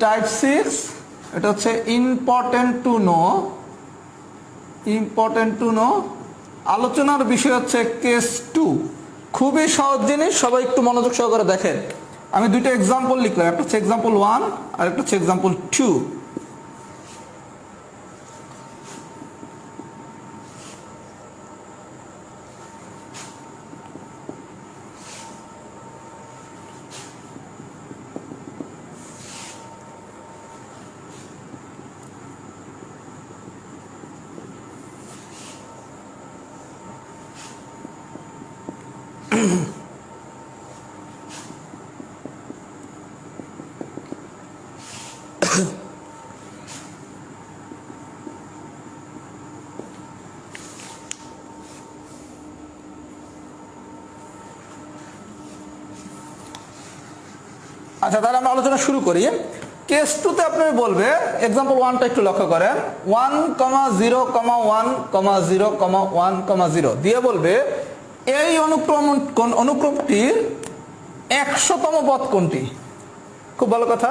Type 6 এটা হচ্ছে important to know আলোচনার বিষয় হচ্ছে কেস 2 খুবই সহজ জিনিস সবাই একটু মনোযোগ সহকারে দেখেন আমি দুইটা एग्जांपल লিখলাম একটা হচ্ছে एग्जांपल 1 আর একটা হচ্ছে एग्जांपल 2 আচ্ছা তাহলে আমরা আলোচনা শুরু করি কেস 2 তে আপনি বলবে एग्जांपल 1 টা একটু লক্ষ্য করেন 1,0,1,0,1,0 দিয়ে বলবে এই অনুক্রমটির 100তম পদ কোনটি খুব ভালো কথা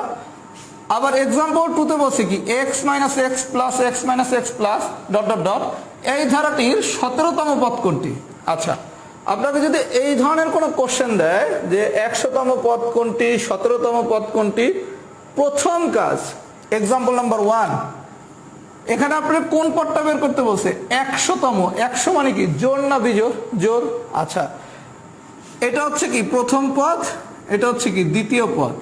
আবার एग्जांपल 2 তে বলছে কি x - x + x - x .. এই ধারাটির 17তম পদ কোনটি আচ্ছা আপনাকে যদি এই ধরনের কোনো কোশ্চেন দেয় যে 100তম পদ কোনটি 17তম পদ কোনটি প্রথম কাজ एग्जांपल নাম্বার 1 এখানে আপনি কোন পদটা বের করতে বলছে 100তম 100 মানে কি জোড় না বিজোড় জোড় আচ্ছা এটা হচ্ছে কি প্রথম পদ এটা হচ্ছে কি দ্বিতীয় পদ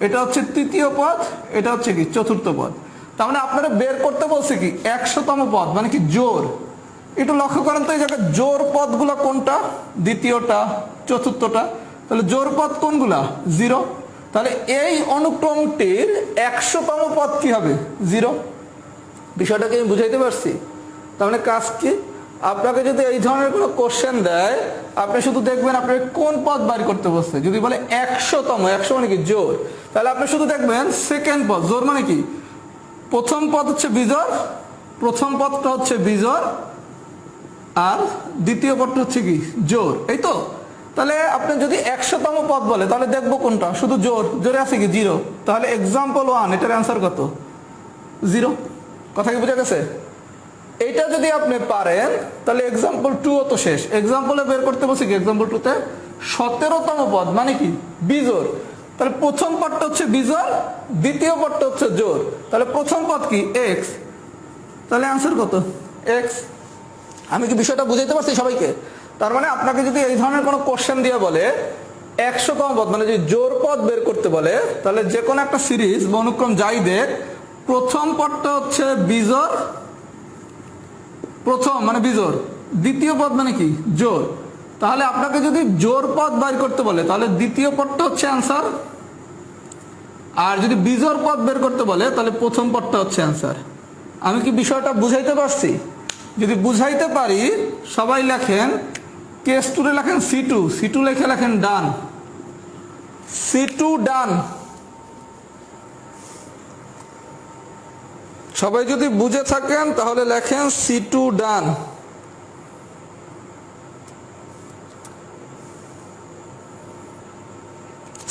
এটা হচ্ছে তৃতীয় পদ এটা হচ্ছে কি চতুর্থ পদ তার মানে আপনারা বের করতে বলছে কি 100তম পদ মানে কি জোড় একটু লক্ষ্য করেন তো এই জায়গায় জোড় পদগুলো কোনটা দ্বিতীয়টা চতুর্থটা তাহলে জোড় পদ কোনগুলা 0 তাহলে এই অনুক্রমটির 100তম পদ কি হবে 0 বিষয়টাকে আমি বুঝাইতে পারছি তার মানে কাজ কি আপনাকে যদি এই ধরনের কোনো কোশ্চেন দেয় আপনি শুধু দেখবেন আপনি কোন পদ বের করতে বলছে যদি বলে 100তম 100 মানে কি জোড় তাহলে আপনি শুধু দেখবেন সেকেন্ড পদ জোড় মানে কি প্রথম পদ হচ্ছে বিজোড় প্রথম পদটা হচ্ছে বিজোড় আর দ্বিতীয় পদটা হচ্ছে কি জোড় এই তো তাহলে আপনি যদি 100তম পদ বলে তাহলে দেখব কোনটা শুধু জোড়ে আছে কি 0 তাহলে एग्जांपल 1 এটার आंसर কত 0 কথা কি বুঝা গেছে এটা যদি আপনি পারেন তাহলে एग्जांपल 2 তো শেষ एग्जांपल এ বের করতে বলছি কি एग्जांपल 2 তে 17তম পদ মানে কি বিজোড় তাহলে প্রথম পদটা হচ্ছে বিজোড় দ্বিতীয় পদটা হচ্ছে জোড় তাহলে প্রথম পদ কি x তাহলে आंसर কত x আমি কি বিষয়টা বুঝাইতে পারছি সবাইকে তার মানে আপনাকে যদি এই ধরনের কোনো কোশ্চেন দিয়ে বলে 100তম পদ মানে যদি জোড় পদ বের করতে বলে তাহলে যে কোনো একটা সিরিজ বা অনুক্রম যাই দেখ প্রথম পদটা হচ্ছে বিজোড় প্রথম মানে বিজোড় দ্বিতীয় পদ মানে কি জোড় তাহলে আপনাকে যদি জোড় পদ বের করতে বলে তাহলে দ্বিতীয় পদটা হচ্ছে आंसर আর যদি বিজোড় পদ বের করতে বলে তাহলে প্রথম পদটা হচ্ছে आंसर আমি কি বিষয়টা বুঝাইতে পারছি যদি বুঝাইতে পারি সবাই লেখেন কেস 2 এ লেখেন C2 লেখেন ডান C2 ডান সবাই যদি বুঝে থাকেন তাহলে লেখেন C2 ডান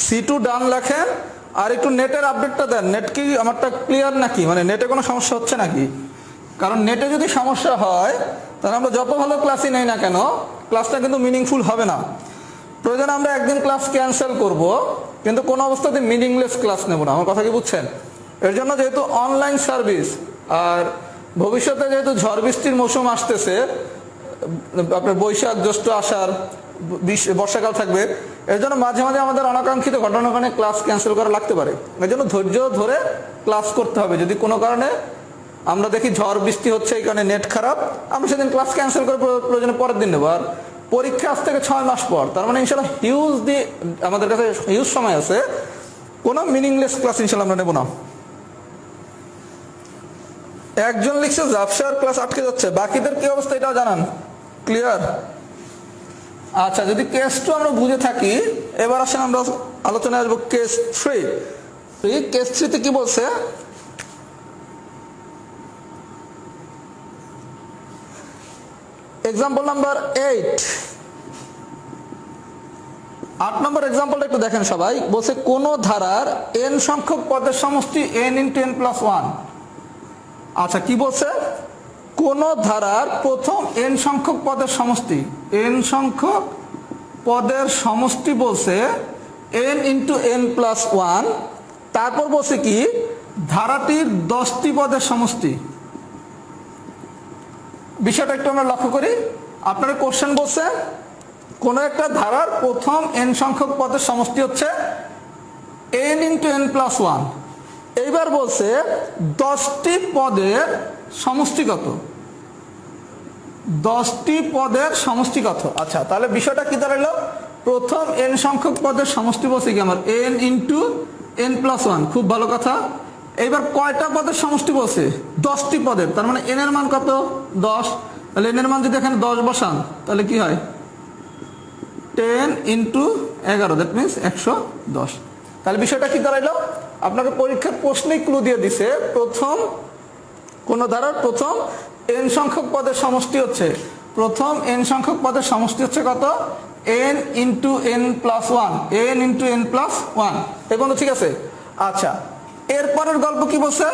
C2 ডান লেখেন আর একটু নেটের আপডেটটা দেন নেট কি আমারটা ক্লিয়ার নাকি মানে নেটে কোনো সমস্যা হচ্ছে নাকি কারণ নেটে যদি সমস্যা হয় তাহলে আমরা যত ভালো ক্লাসই নেই না কেন ক্লাসটা কিন্তু মিনিংফুল হবে না প্রয়োজনে আমরা একদিন ক্লাস ক্যান্সেল করব কিন্তু কোনো অবস্থাতে মিনিংলেস ক্লাস নেব না আমার কথা কি বুঝছেন এর জন্য যেহেতু অনলাইন সার্ভিস আর ভবিষ্যতে যেহেতু ঝড় বৃষ্টির মৌসুম আসতেছে আপনার বৈশাখ জ্যৈষ্ঠ আষাঢ় বর্ষাকাল থাকবে এর জন্য মাঝে মাঝে আমাদের অনাকাঙ্ক্ষিত ঘটনার কারণে ক্লাস ক্যান্সেল করা লাগতে পারে এর জন্য ধৈর্য ধরে ক্লাস করতে হবে যদি কোনো কারণে আমরা দেখি ঝড় বৃষ্টি হচ্ছে এই কারণে নেট খারাপ আমরা সেদিন ক্লাস ক্যান্সেল করে প্রয়োজনে পরের দিন নেব আর পরীক্ষা আজ থেকে 6 মাস পর তার মানে ইনশাআল্লাহ আমাদের কাছে হিউজ সময় আছে কোনো মিনিংলেস ক্লাস ইনশাআল্লাহ আমরা নেব না একজন লিখছে জাফসার ক্লাস আটকে যাচ্ছে বাকিদের কি অবস্থা এটাও জানান ক্লিয়ার আচ্ছা যদি কেস 2 আমরা বুঝে থাকি এবার আসেন আমরা আলোচনায় আসব কেস 3 কেস 3 তে কি বলছে एग्जांपल नंबर 8 8 নম্বর এক্সাম্পলটা একটু দেখেন সবাই। বলছে কোন ধারার n সংখ্যক পদের সমষ্টি n × n + 1। আচ্ছা কি বলছে, কোন ধারার প্রথম n সংখ্যক পদের সমষ্টি, n সংখ্যক পদের সমষ্টি বলছে n × n + 1। তারপর বলছে কি ধারাটির 10টি পদের সমষ্টি। বিষয়টা একটু আমরা লক্ষ্য করি। আপনার কোশ্চেন বলছে কোন একটা ধারার প্রথম n সংখ্যক পদের সমষ্টি হচ্ছে n × n + 1। এইবার বলছে 10টি পদের সমষ্টি কত, 10টি পদের সমষ্টি কত। আচ্ছা তাহলে বিষয়টা কি দাঁড়ালো, প্রথম n সংখ্যক পদের সমষ্টি বলছে কি আমার n × n + 1। খুব ভালো কথা। এইবার কয়টা পদের সমষ্টি বলছে, 10টি পদের। তার মানে n এর মান কত, 10। তাহলে n এর মান যদি এখানে 10 বসান তাহলে কি হয়, 10 × 11, দ্যাট মিনস 110। তাহলে বিষয়টা কি দাঁড়াইলো, আপনাকে পরীক্ষার প্রশ্নেই ক্লু দিয়ে দিছে প্রথম কোন ধারার প্রথম n সংখ্যক পদের সমষ্টি হচ্ছে, প্রথম n সংখ্যক পদের সমষ্টি হচ্ছে কত, n × n + 1, n × n + 1। এই বন্ধু ঠিক আছে। আচ্ছা এরপরের গল্প কি বলছে,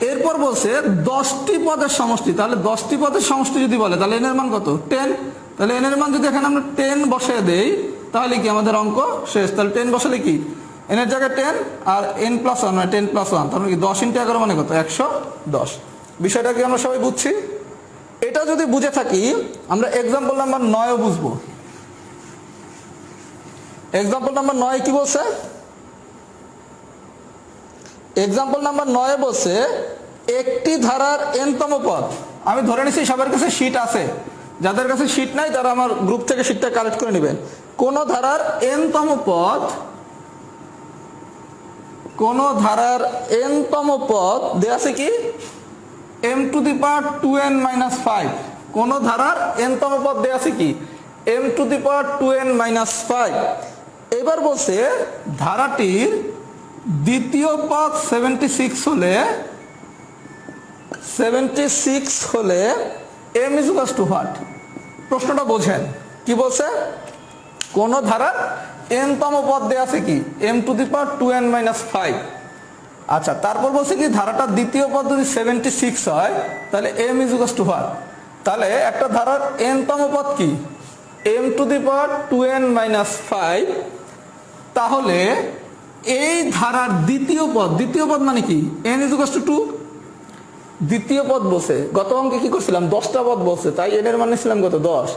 এরপর বলছে 10টি পদের সমষ্টি। তাহলে 10টি পদের সমষ্টি যদি বলে তাহলে n এর মান কত, 10। তাহলে n এর মান যদি এখানে আমরা 10 বসিয়ে দেই তাহলে কি আমাদের অঙ্ক শেষ। তাহলে 10 বসালে কি n এর জায়গায় 10 আর n + 1 মানে 10 + 1, তার মানে কি 10 × 11 মানে কত, 110। বিষয়টা কি আমরা সবাই বুঝছি। এটা যদি বুঝে থাকি আমরা এক্সাম্পল নাম্বার 9 বুঝবো। এক্সাম্পল নাম্বার 9 কি বলছে, এক্সাম্পল নাম্বার 9 বলছে একটি ধারার n তম পদ। আমি ধরে নিছি সবার কাছে শীট আছে, যাদের কাছে শীট নাই তারা আমার গ্রুপ থেকে শীটটা কালেক্ট করে নেবেন। কোন ধারার n তম পদ, কোন ধারার n তম পদ দেয়া আছে কি m⁻²n - 5। কোন ধারার n তম পদ দেয়া আছে কি m⁻²n - 5। এবার বলছে ধারাটির দ্বিতীয় পদ 76 হলে m = হোয়াট। প্রশ্নটা বোঝেন কি বলছে, কোন ধারার n তম পদ দেয়া আছে কি m⁻²n - 5। আচ্ছা তারপর বলছে কি ধারাটার দ্বিতীয় পদ যদি 76 হয় তাহলে m = হোয়াট। তাহলে একটা ধারার n তম পদ কি m⁻²n - 5। তাহলে এই ধারার দ্বিতীয় পদ, দ্বিতীয় পদ মানে কি n = 2। দ্বিতীয় পদ বলছে, গত অঙ্কে কি করছিলাম 10টা পদ বলছে, তাই n এর মান নিছিলাম কত, 10।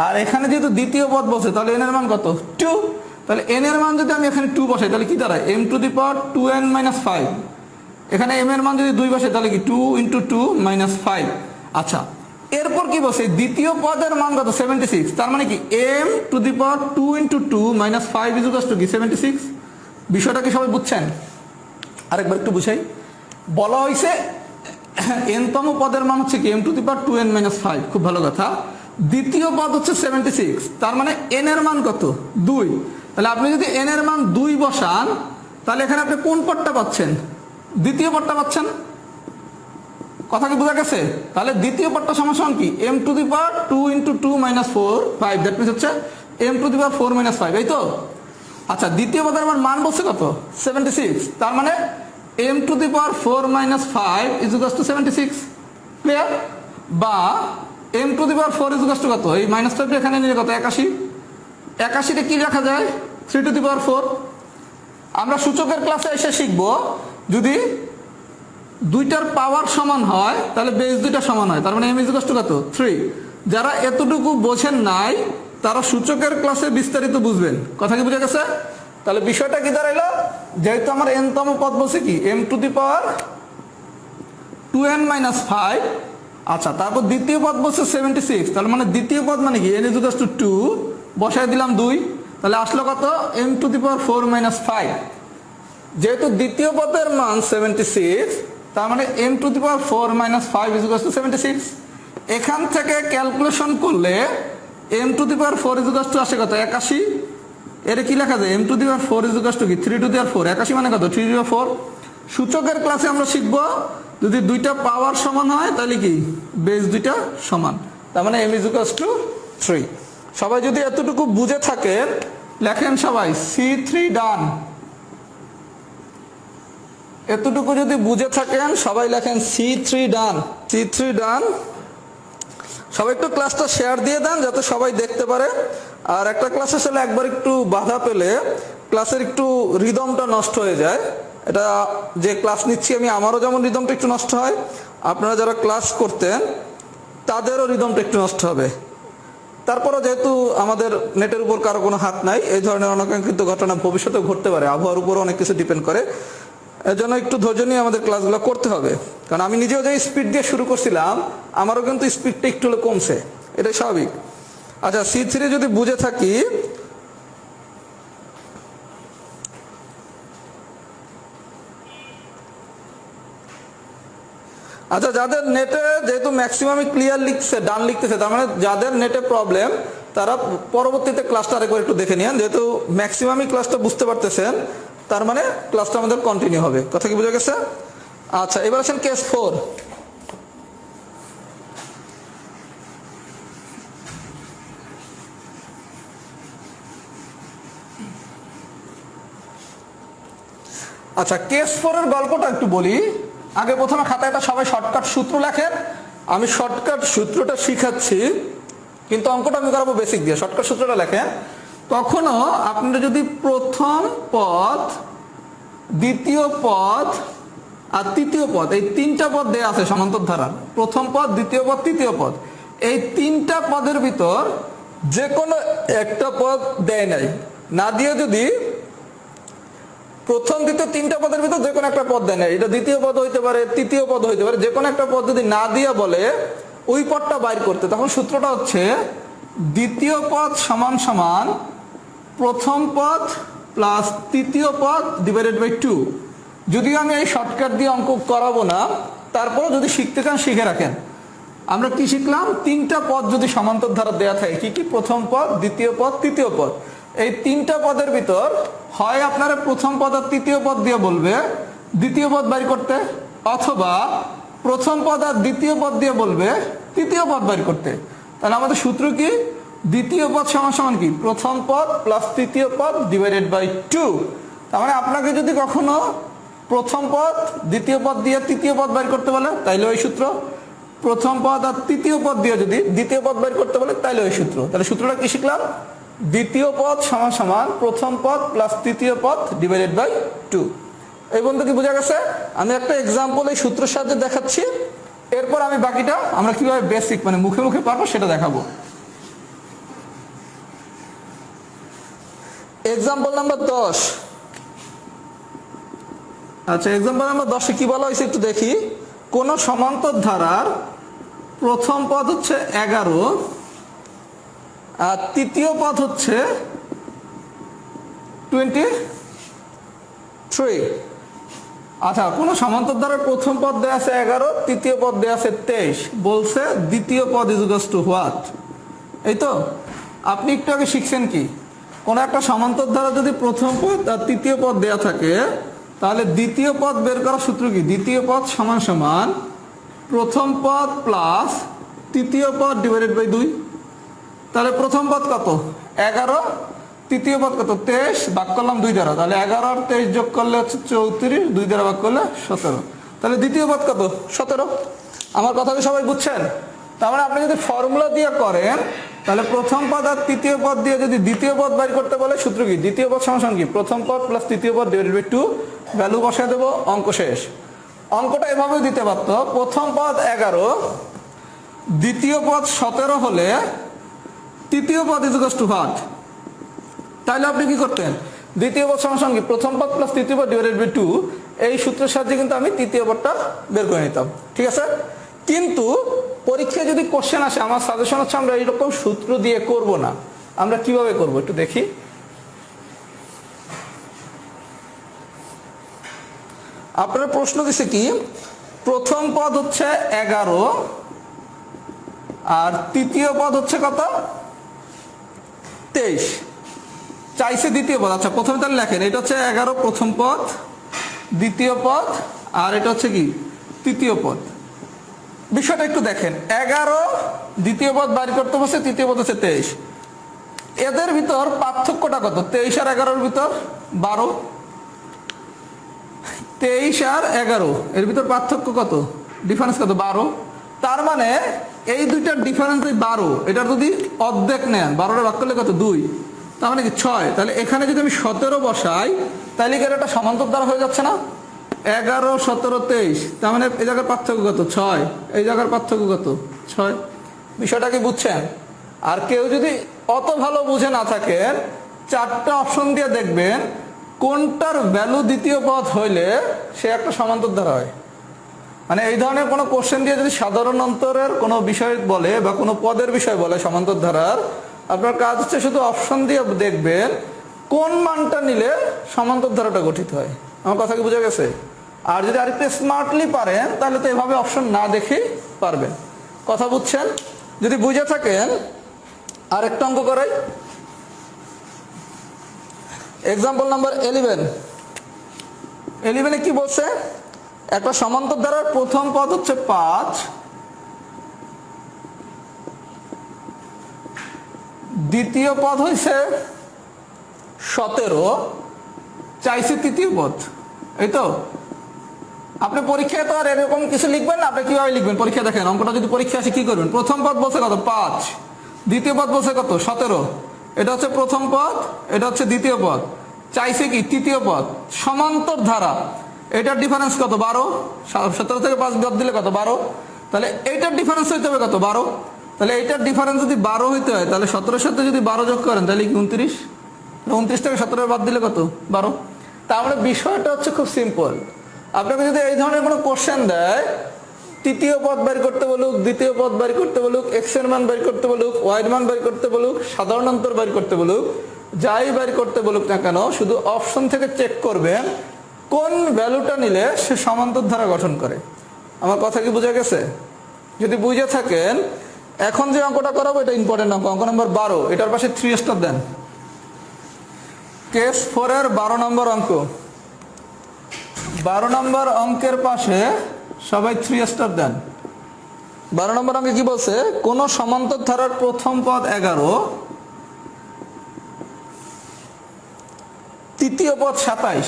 আর এখানে যেহেতু দ্বিতীয় পদ বলছে তাহলে n এর মান কত, 2। তাহলে n এর মান যদি আমি এখানে 2 বসাই তাহলে কি দাঁড়ায় m⁻²n - 5। এখানে m এর মান যদি 2 বসাই তাহলে কি 2 × 2 - 5। আচ্ছা এরপর কি বলছে, দ্বিতীয় পদের মান কত, 76। তার মানে কি m⁻² × 2 - 5 = কি 76। বিষয়টা কি সবাই বুঝছেন। আরেকবার একটু বুঝাই। বলা হয়েছে n তম পদের মান হচ্ছে কি m⁻²n - 5। খুব ভালো কথা। দ্বিতীয় পদ হচ্ছে 76, তার মানে n এর মান কত, 2। তাহলে আপনি যদি n এর মান 2 বসান তাহলে এখানে আপনি কোন পদটা পাচ্ছেন, দ্বিতীয় পদটা পাচ্ছেন। কথা কি বোঝা গেছে। তাহলে দ্বিতীয় পদটা সমান কি m⁻² × 2 - 4 5, দ্যাট মিন্স হচ্ছে m⁻4 - 5, এই তো। আচ্ছা দ্বিতীয় পদের আমার মান বলছে কত, 76। তার মানে m⁻4 - 5 = 76। ক্লিয়ার। বা m⁻4 = কত, এই -5 এখানে নিলে কত, 81। 81টা কি রাখা যায় 3⁴। আমরা সূচকের ক্লাসে এসে শিখব যদি দুইটার পাওয়ার সমান হয় তাহলে বেস দুইটা সমান হয়, তার মানে m = কত, 3। যারা এতটুকু বোঝেন নাই তারা সূচকের ক্লাসে বিস্তারিত বুঝবেন। কথা কি বুঝা গেছে। তাহলে বিষয়টা কি দাঁড়াইলো, যেহেতু আমার n তম পদ বলছে কি m⁻²n - 5। আচ্ছা তারপর দ্বিতীয় পদ বলছে 76, তার মানে দ্বিতীয় পদ মানে কি n = 2 বসায় দিলাম 2, তাহলে আসলো কত m⁻4 - 5। যেহেতু দ্বিতীয় পদের মান 76 তার মানে m⁻4 - 5 = 76। এখান থেকে ক্যালকুলেশন করলে m⁻4 = আসে কত, 81। এর কি লেখা যায় m⁻4 = কি 3⁴। 81 মানে কত, 3⁴। সূচকের ক্লাসে আমরা শিখব যদি দুইটা পাওয়ার সমান হয় তাহলে কি বেস দুইটা সমান, তার মানে m = 3। সবাই যদি এতটুকু বুঝে থাকেন লেখেন সবাই C3 ডান। এতটুকু যদি বুঝে থাকেন সবাই লেখেন C3 ডান। C3 ডান। সবাই একটু ক্লাসটা শেয়ার দিয়ে দেন যাতে সবাই দেখতে পারে। আর একটা ক্লাস আসলে একবার একটু বাধা পেলে ক্লাসের একটু রিদমটা নষ্ট হয়ে যায়। এটা যে ক্লাস নিচ্ছি আমি, আমারও যেমন রিদমটা একটু নষ্ট হয়, আপনারা যারা ক্লাস করতেন তাদেরও রিদমটা একটু নষ্ট হবে। তারপরে যেহেতু আমাদের নেটের উপর কারো কোনো হাত নাই, এই ধরনের অনাকাঙ্ক্ষিত ঘটনা ভবিষ্যতে ঘটতে পারে, আবহাওয়ার উপর অনেক কিছু ডিপেন্ড করে। এর জন্য একটু ধৈর্য নিয়ে আমাদের ক্লাসগুলো করতে হবে। কারণ আমি নিজেও যে স্পিড দিয়ে শুরু করছিলাম আমারও কিন্তু স্পিডটা একটু হলে কমছে, এটাই স্বাভাবিক। আচ্ছা, C3 যদি বুঝে থাকি, আচ্ছা যাদের নেটে যেহেতু ম্যাক্সিমামই ক্লিয়ার লিখছে, ডান লিখতেছে, তার মানে যাদের নেটে প্রবলেম তারা পরবর্তীতে ক্লাসটা আরেকবার একটু দেখে নিন। যেহেতু ম্যাক্সিমামই ক্লাসটা বুঝতে পারতেছেন তার মানে ক্লাসটা আমাদের কন্টিনিউ হবে। কথা কি বোঝা গেছে? আচ্ছা, এবার আসেন কেস 4। আচ্ছা, কেস 4 এর গল্পটা একটু বলি। আগে প্রথমে খাতায় একটা সবাই শর্টকাট সূত্র লেখেন। আমি শর্টকাট সূত্রটা শিখাচ্ছি, কিন্তু অঙ্কটা আমি করাবো বেসিক দিয়ে। শর্টকাট সূত্রটা লেখেন। কখনো আপনারা যদি প্রথম পদ, দ্বিতীয় পদ আর তৃতীয় পদ, এই তিনটা পদ দেয়া আছে সমান্তর ধারার, প্রথম পদ, দ্বিতীয় পদ, তৃতীয় পদ, এই তিনটা পদের ভিতর যে কোনো একটা পদ দেয় নাই, না দিয়ে যদি প্রথম দ্বিতীয় তিনটা পদের ভিতর যে কোনো একটা পদ দেয় নাই, এটা দ্বিতীয় পদ হইতে পারে, তৃতীয় পদ হইতে পারে, যে কোনো একটা পদ যদি না দিয়ে বলে ওই পদটা বাইর করতে, তখন সূত্রটা হচ্ছে দ্বিতীয় পদ সমান সমান প্রথম পদ প্লাস তৃতীয় পদ ডিভাইডেড বাই 2। যদিও আমি এই শর্টকাট দিয়ে অঙ্ক করাবো না, তারপরে যদি শিখতে চান শিখে রাখেন। আমরা কি শিখলাম? তিনটা পদ যদি সমান্তর ধারা দেয়া থাকে, কি কি? প্রথম পদ, দ্বিতীয় পদ, তৃতীয় পদ। এই তিনটা পদের ভিতর হয় আপনারা প্রথম পদ আর তৃতীয় পদ দিয়ে বলবে দ্বিতীয় পদ বাইর করতে, অথবা প্রথম পদ আর দ্বিতীয় পদ দিয়ে বলবে তৃতীয় পদ বাইর করতে। তাহলে আমাদের সূত্র কি? দ্বিতীয় পদ সমান সমান কি? প্রথম পদ প্লাস তৃতীয় পদ ডিভাইডেড বাই 2। তার মানে আপনাকে যদি কখনো প্রথম পদ দ্বিতীয় পদ দিয়ে তৃতীয় পদ বাইর করতে বলে তাইলে ওই সূত্র, প্রথম পদ আর তৃতীয় পদ দিয়ে যদি দ্বিতীয় পদ বাইর করতে বলে তাইলে ওই সূত্র। তাহলে সূত্রটা কি শিখলাম? দ্বিতীয় পদ সমান সমান প্রথম পদ প্লাস তৃতীয় পদ ডিভাইডেড বাই 2। এই বন্ধু কি বোঝা গেছে? আমি একটা এক্সাম্পল এই সূত্রের সাহায্যে দেখাচ্ছি, এরপর আমি বাকিটা আমরা কিভাবে বেসিক মানে মুখে মুখে পারবো সেটা দেখাবো। Example number 10। আচ্ছা, এক্সাম্পল নাম্বার 10 কি বলা হয়েছে একটু দেখি। কোন সমান্তর ধারার প্রথম পদ হচ্ছে 11 আর তৃতীয় পদ হচ্ছে 23। আচ্ছা, কোন সমান্তর ধারার প্রথম পদ দেয়া আছে 11, তৃতীয় পদ দেয়া আছে 23, বলছে দ্বিতীয় পদ ইজ ইকুয়াল টু হোয়াট? এই তো আপনি একটু আগে শিখছেন কি, কোন একটা সমান্তর ধারা যদি প্রথম পদ আর তৃতীয় পদ দেয়া থাকে তাহলে দ্বিতীয় পদ বের করার সূত্র কি? দ্বিতীয় পদ সমান সমান প্রথম পদ প্লাস তৃতীয় পদ ডিভাইডেড বাই 2। তাহলে প্রথম পদ কত? 11, তৃতীয় পদ কত? 23, ভাগ করলাম 2 দ্বারা, তাহলে 11 আর 23 যোগ করলে হচ্ছে 34, 2 দ্বারা ভাগ করলে 17। তাহলে দ্বিতীয় পদ কত? 17। আমার কথা কি সবাই বুঝছেন? তার মানে আপনি যদি ফর্মুলা দিয়ে করেন তাহলে প্রথম পদ আর তৃতীয় পদ দিয়ে যদি দ্বিতীয় পদ বাইর করতে বলে সূত্র কি? দ্বিতীয় পদ সমান কি? প্রথম পদ প্লাস তৃতীয় পদ ডিভাইডেড বাই 2, ভ্যালু বসায় দেবো, অঙ্ক শেষ। অঙ্কটা এভাবেও দিতে পারত, প্রথম পদ 11, দ্বিতীয় পদ 17 হলে তৃতীয় পদ ইজ ইকুয়াল টু হোয়াট? তাহলে আপনি কি করতেন? দ্বিতীয় পদ সমান কি? প্রথম পদ প্লাস তৃতীয় পদ ডিভাইডেড বাই 2, এই সূত্রের সাহায্যে কিন্তু আমি তৃতীয় পদটা বের করে নিতাম। ঠিক আছে? কিন্তু পরীক্ষায় যদি কোশ্চেন আসে, আমার সাজেশন হচ্ছে আমরা এইরকম সূত্র দিয়ে করব না, আমরা কিভাবে করব একটু দেখি। আপনার প্রশ্ন দিছে কি, প্রথম পদ হচ্ছে 11 আর তৃতীয় পদ হচ্ছে কত? 23, চাইছে দ্বিতীয় পদ। আচ্ছা, প্রথমে তাহলে লেখেন, এটা হচ্ছে 11 প্রথম পদ, দ্বিতীয় পদ, আর এটা হচ্ছে কি? তৃতীয় পদ। বিষয়টা একটু দেখেন, 11 দ্বিতীয় পদ বাইর করতে বসে, তৃতীয় পদ হচ্ছে 23, এদের ভিতর পার্থক্যটা কত? 23 আর 11-র ভিতর 12, 23 আর 11 এর ভিতর পার্থক্য কত? ডিফারেন্স কত? 12। তার মানে এই দুইটার ডিফারেন্স 12, এটা যদি অর্ধেক নেন 12টা ভাগ করলে কত? 2, তার মানে কি 6। তাহলে এখানে যদি আমি 17 বসাই তাহলে কি এটা সমান্তর দ্বারা হয়ে যাচ্ছে না? 11, 17, 23, তার মানে এই জায়গার পার্থক্য কত? 6। এই জায়গার পার্থক্য কত? 6। বিষয়টা কি বুঝছেন? আর কেউ যদি অত ভালো বুঝে না থাকেন, 4টা অপশন দিয়ে দেখবেন কোনটার ভ্যালু দ্বিতীয় পদ হইলে সে একটা সমান্তর ধারা হয়। মানে এই ধরনের কোনো কোশ্চেন দিয়ে যদি সাধারণ অন্তরের কোনো বিষয় বলে বা কোনো পদের বিষয় বলে সমান্তর ধারার, আপনার কাজ হচ্ছে শুধু অপশন দিয়ে দেখবেন কোন মানটা নিলে সমান্তর ধারাটা গঠিত হয়। আমার কথা কি বোঝা গেছে? আর যদি আরেকটু স্মার্টলি পারেন তাহলে তো এভাবে অপশন না দেখেই পারবেন। কথা বুঝছেন? যদি বুঝে থাকেন আরেকটা অঙ্ক করাই। এক্সাম্পল নাম্বার 11 কি বলছে? একটা সমান্তর ধারার প্রথম পদ হচ্ছে 5, দ্বিতীয় পদ হইছে 17, চাইছে তৃতীয় পদ। এই তো আপনি পরীক্ষায় তো আর এরকম কিছু লিখবেন না। আপনি কিভাবে লিখবেন? পরীক্ষা দেখেন, অঙ্কটা যদি পরীক্ষা আসে কি করবেন? প্রথম পদ বলছে কত? 5, দ্বিতীয় পদ বলছে কত? 17। এটা হচ্ছে প্রথম পদ, এটা হচ্ছে দ্বিতীয় পদ, চাইছে কি? তৃতীয় পদ। সমান্তর ধারা, এটার ডিফারেন্স কত? 12। 17 থেকে 5 বাদ দিলে কত? 12। তাহলে এইটার ডিফারেন্স হইতে হবে কত? 12। তাহলে এইটার ডিফারেন্স যদি 12 হইতে হয় তাহলে 17-এর সাথে যদি 12 যোগ করেন তাহলে কি 29। 29 থেকে 17 বাদ দিলে কত? 12। তাহলে বিষয়টা হচ্ছে খুব সিম্পল। আপনাকে যদি এই ধরনের কোনো কোশ্চেন দেয়, তৃতীয় পদ বের করতে বলুক, দ্বিতীয় পদ বের করতে বলুক, এক্স এর মান বের করতে বলুক, ওয়াই এর মান বের করতে বলুক, সাধারণ অন্তর বের করতে বলুক, যাই বের করতে বলুক না কেন, শুধু অপশন থেকে চেক করবেন কোন ভ্যালুটা নিলে সে সমান্তর ধারা গঠন করে। আমার কথা কি বোঝা গেছে? যদি বুঝে থাকেন, এখন যে অঙ্কটা করাবো এটা ইম্পর্টেন্ট অঙ্ক, অঙ্ক নম্বর 12। এটার পাশে 3 স্টার দেন। কেস 4 এর 12 নম্বর অঙ্ক। 12 নম্বর অঙ্কের পাশে সবাই 3 স্টার দেন। 12 নম্বর অঙ্কে কি বলছে? কোন সমান্তর ধারার প্রথম পদ 11, তৃতীয় পদ 27।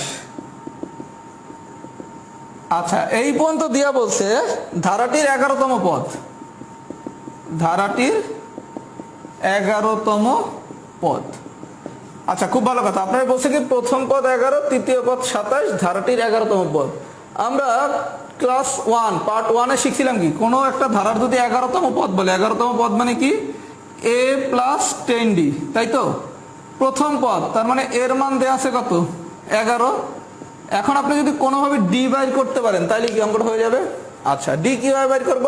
আচ্ছা, এই পর্যন্ত দিয়া বলছে ধারাটির 11তম পদ, ধারাটির 11তম পদ। আচ্ছা, খুব ভালো কথা। আপনারা বলছে কি প্রথম পদ 11, তৃতীয় পদ 27, ধারাটির 11তম পদ। আমরা ক্লাস 1 পার্ট 1 এ শিখছিলাম কি, কোন একটা ধারার যদি 11তম পদ বলে, 11তম পদ মানে কি? a প্লাস 10d, তাই তো? প্রথম পদ, তার মানে এর মান দেয়া আছে কত? 11। এখন আপনি যদি কোনোভাবে ডি বাইর করতে পারেন তাহলে কি অঙ্কটা হয়ে যাবে? আচ্ছা, ডি কিভাবে বাইর করব?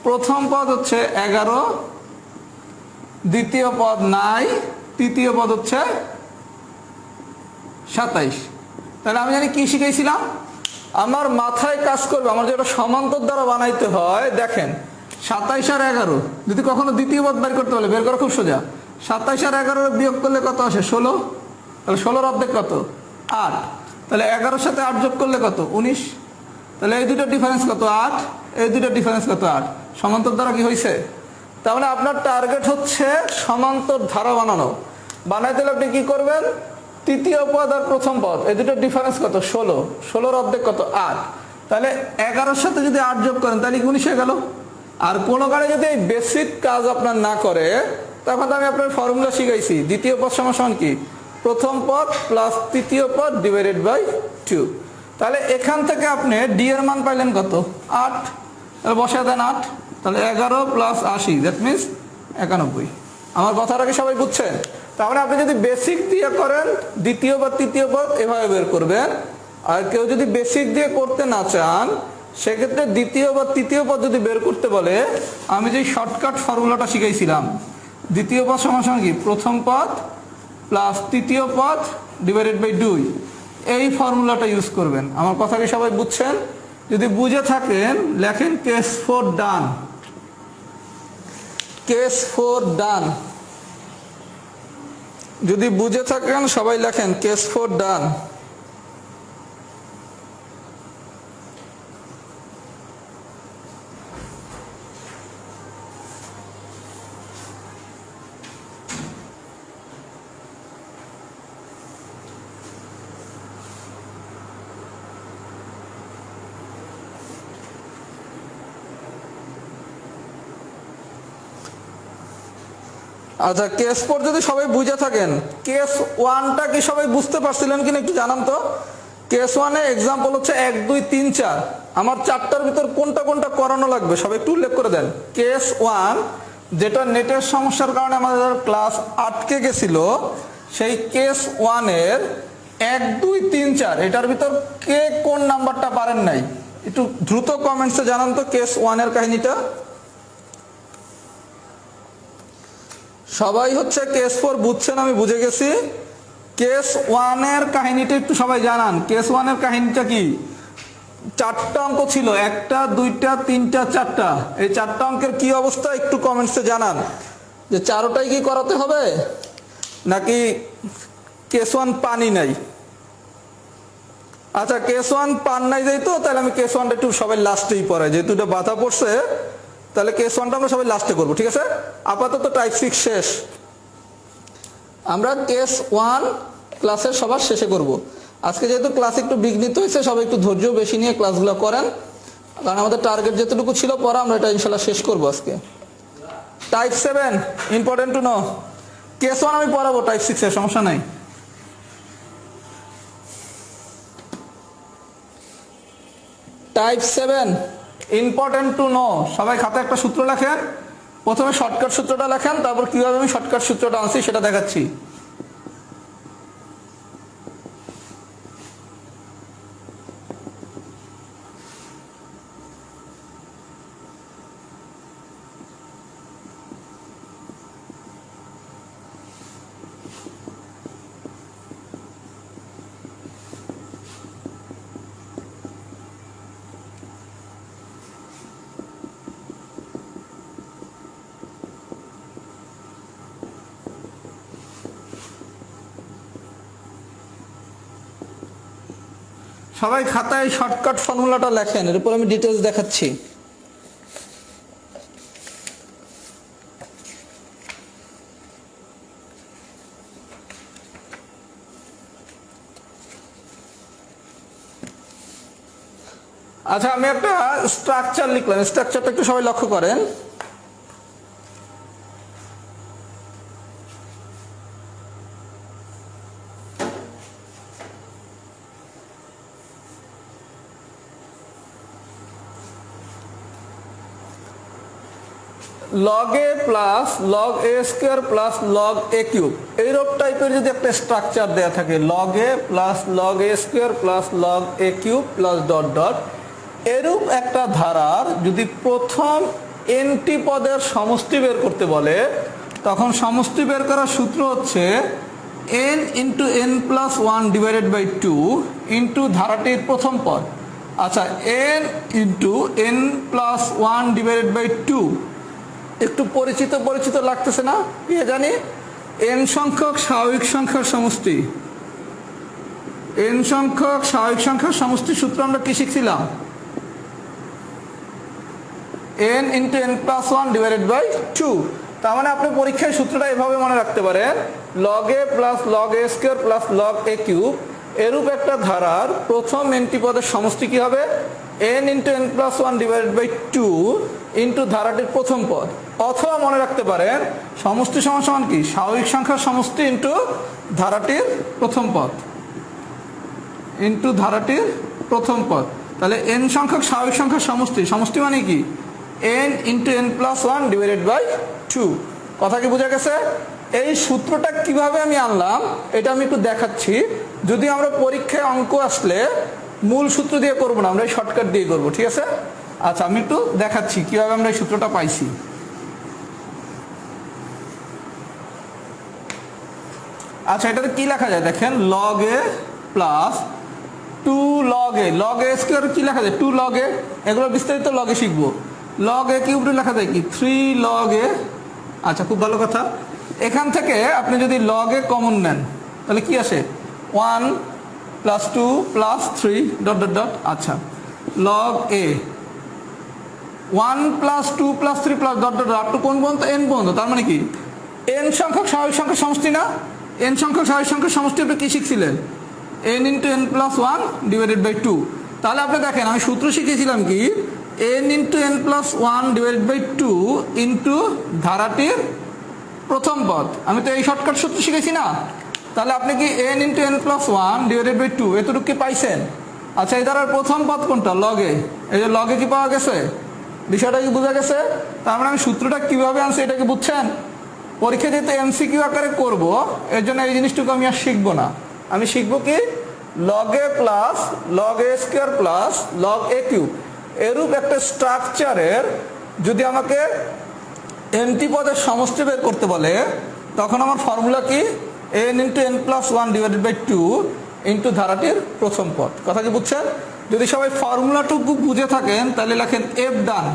প্রথম পদ হচ্ছে 11, দ্বিতীয় পদ নাই, তৃতীয় পদ হচ্ছে 27। তাহলে আমি জানি কি শিখাইছিলাম? আমার মাথায় কাজ করবে, আমার যেটা সমান্তর দ্বারা বানাইতে হয়। দেখেন 27 আর 11 যদি কখনো দ্বিতীয় পদ বের করতে বলে, বের করা খুব সোজা। 27 আর 11 বিয়োগ করলে কত আসে? 16। তাহলে 16-র অর্ধেক কত? 8। তাহলে 11-র সাথে 8 যোগ করলে কত? 19। তাহলে এই দুটোর ডিফারেন্স কত? 8। এই দুটোর ডিফারেন্স কত? 8। সমান্তর দ্বারা কি হয়েছে? তাহলে আপনার টার্গেট হচ্ছে সমান্তর ধারা বানানো। বানাইতে হলে আপনি কি করবেন? তৃতীয় পদ আর প্রথম পদ এই দুটোর ডিফারেন্স কত? 16। 16-র অর্ধেক কত? 8। তাহলে 11-র সাথে যদি 8 যোগ করেন তাহলে 19 হয়ে গেল। আর কোনো কারণে যদি এই বেসিক কাজ আপনার না করে, তখন আমি আপনার ফর্মুলা শিখাইছি, দ্বিতীয় পদ সমান কি? প্রথম পদ প্লাস তৃতীয় পদ ডিভাইডেড বাই 2। তাহলে এখান থেকে আপনি ডি এর মান পাইলেন কত? 8। তাহলে বসায় দেন 8। তাহলে 11 প্লাস 80, দ্যাট মিনস 91। আমার কথাটাকে সবাই বুঝছেন? তাহলে আপনি যদি বেসিক দিয়ে করেন, দ্বিতীয় বা তৃতীয় পদ এভাবে বের করবেন। আর কেউ যদি বেসিক দিয়ে করতে না চান, সেক্ষেত্রে দ্বিতীয় বা তৃতীয় পদ যদি বের করতে বলে, আমি যে শর্টকাট ফর্মুলাটা শিখাইছিলাম, দ্বিতীয় পদ সমান কি? প্রথম পদ প্লাস তৃতীয় পদ ডিভাইডেড বাই 2, এই ফর্মুলাটা ইউজ করবেন। আমার কথা কি সবাই বুঝছেন? যদি বুঝে থাকেন লেখেন কেস 4 ডান। কেস 4 ডান। যদি বুঝে থাকেন সবাই লেখেন কেস 4 ডান। আচ্ছা, কেস 4 যদি সবাই বুঝে থাকেন, কেস 1টা কি সবাই বুঝতে পারছিলেন কিনা একটু জানান তো। কেস 1 এ एग्जांपल হচ্ছে 1 2 3 4। আমার চারটার ভিতর কোনটা কোনটা করানো লাগবে সবাই একটু উল্লেখ করে দেন। কেস 1 যেটা নেটের সমস্যার কারণে আমাদের ক্লাস আটকে গেছিল, সেই কেস 1 এর 1 2 3 4 এটার ভিতর কে কোন নাম্বারটা পারেন নাই একটু দ্রুত কমেন্টসে জানান তো। কেস 1 এর কাহিনীটা সবাই হচ্ছে কেস 4 বুঝছেন, আমি বুঝে গেছি। কেস 1 এর কাহিনীটা একটু সবাই জানান। কেস 1 এর কাহিনীটা কি? চারটা অঙ্ক ছিল, একটা দুইটা তিনটা চারটা। এই চারটা অঙ্কের কি অবস্থা একটু কমেন্টসে জানান, যে চারোটাই কি করাতে হবে নাকি কেস 1 পানি নাই। আচ্ছা, কেস 1 পান নাই যাই তো, তাহলে আমি কেস 1টা একটু সবাই লাস্টেই পড়াই, যেহেতু এটা বাধা পড়ছে, তাহলে কেস 1টা আমরা সবাই লাস্টে করবো, ঠিক আছে। আপাতত টাইপ 6 শেষ, আমরা কেস 1 ক্লাসের সবার শেষে করব। আজকে যেহেতু ক্লাস একটু বিঘ্নিত হয়েছে, সবাই একটু ধৈর্য বেশি নিয়ে ক্লাসগুলো করেন, কারণ আমাদের টার্গেট যেটুকু ছিল পড়া আমরা এটা ইনশাল্লাহ শেষ করব আজকে। Type 7 important to know. Case 1 আমি পড়াবো, টাইপ 6 এর সমস্যা নাই। Type 7 important to know. সবাই খাতায় একটা সূত্র লেখেন, প্রথমে শর্টকাট সূত্রটা লেখেন, তারপর কিভাবে আমি শর্টকাট সূত্রটা আনছি সেটা দেখাচ্ছি। সবাই খাতায় শর্টকাট ফর্মুলাটা লেখেন, এরপর আমি ডিটেলস দেখাচ্ছি। আচ্ছা, আমি একটা স্ট্রাকচার লিখলাম, স্ট্রাকচারটা একটু সবাই লক্ষ্য করেন। log a plus log a square plus log a cube, এইরকম টাইপের যদি একটা স্ট্রাকচার দেয়া থাকে, log a plus log a square plus log a cube plus dot dot, এরূপ একটা ধারার যদি প্রথম nটি পদের সমষ্টি বের করতে বলে, তখন সমষ্টি বের করার সূত্র হচ্ছে n into n plus 1 divided by 2 into ধারাটির প্রথম পদ। আচ্ছা, n into n plus 1 divided by 2 একটু পরিচিত পরিচিত লাগতেছে না? কি জানি, n সংখ্যক স্বাভাবিক সংখ্যার সমষ্টি। n সংখ্যক স্বাভাবিক সংখ্যার সমষ্টির সূত্র আমরা কি শিখছিলাম? n into n plus 1 divided by 2। তার মানে আপনি পরীক্ষায় সূত্রটা এভাবে মনে রাখতে পারেন, log a plus log a square plus log a cube, এরূপ একটা ধারার প্রথম nটি পদের সমষ্টি কি হবে? n into n plus 1 divided by 2 into ধারাটির প্রথম পদ। অথবা মনে রাখতে পারেন সমষ্টি সমান সমান কি? স্বাভাবিক সংখ্যার সমষ্টি ইন্টু ধারাটির প্রথম পদ, ইন্টু ধারাটির প্রথম পদ। তাহলে n সংখ্যক স্বাভাবিক সংখ্যার সমষ্টি, সমষ্টি মানে কি? n into n plus 1 divided by 2। কথা কি বোঝা গেছে? এই সূত্রটা কিভাবে আমি আনলাম এটা আমি একটু দেখাচ্ছি। যদি আমরা পরীক্ষায় অঙ্ক আসলে মূল সূত্র দিয়ে করবো না, আমরা এই শর্টকাট দিয়ে করবো, ঠিক আছে? আচ্ছা, আমি একটু দেখাচ্ছি কিভাবে আমরা এই সূত্রটা পাইছি। আচ্ছা, এটাতে কি লেখা যায় দেখেন, log a plus 2 log a, log a square কি লেখা যায়? 2 log a, এগুলো বিস্তারিত লগে শিখবো। log a কিউবটা লেখা যায় কি? 3 log a। আচ্ছা, খুব ভালো কথা। এখান থেকে আপনি যদি log a কমন নেন তাহলে কি আসে? 1 plus 2 plus 3 dot dot dot. আচ্ছা, log a 1 plus 2 plus 3 plus dot dot dot to কোন পর্যন্ত? n পর্যন্ত। তার মানে কি n সংখ্যক স্বাভাবিক সংখ্যার সমষ্টি না? n সংখ্যক স্বাভাবিক সংখ্যার সমষ্টি আপনি কি শিখছিলেন? n into n plus 1 divided by 2। তাহলে আপনি দেখেন আমি সূত্র শিখেছিলাম কি? n into n plus 1 divided by 2 into ধারাটির প্রথম পদ, আমি তো এই শর্টকাট সূত্র শিখেছি না, তাহলে আপনি কি n into n plus one divided by two এতটুকু কি পাইছেন? আচ্ছা, এই দ্বারা প্রথম পদ কোনটা? লগে। এই যে লগে কি পাওয়া গেছে? বিষয়টা কি বোঝা গেছে? তার মানে আমি সূত্রটা কিভাবে আনছি এটা কি বুঝছেন? পরীক্ষা যেহেতু এমসিকিউ আকারে করব, এর জন্য এই জিনিসটুকু আমি আর শিখবো না। আমি শিখবো কি লগ এ প্লাস লগ এ স্কোয়ার প্লাস লগ এ কিউব, এরূপ একটা স্ট্রাকচারের যদি আমাকে এনটি পদের সমষ্টি বের করতে বলে, তখন আমার ফর্মুলা কি n into n plus one divided by two into ধারাটির প্রথম পদ। কথা কি বুঝছেন? যদি সবাই ফর্মুলাটুকু বুঝে থাকেন তাহলে লেখেন এফ ডান।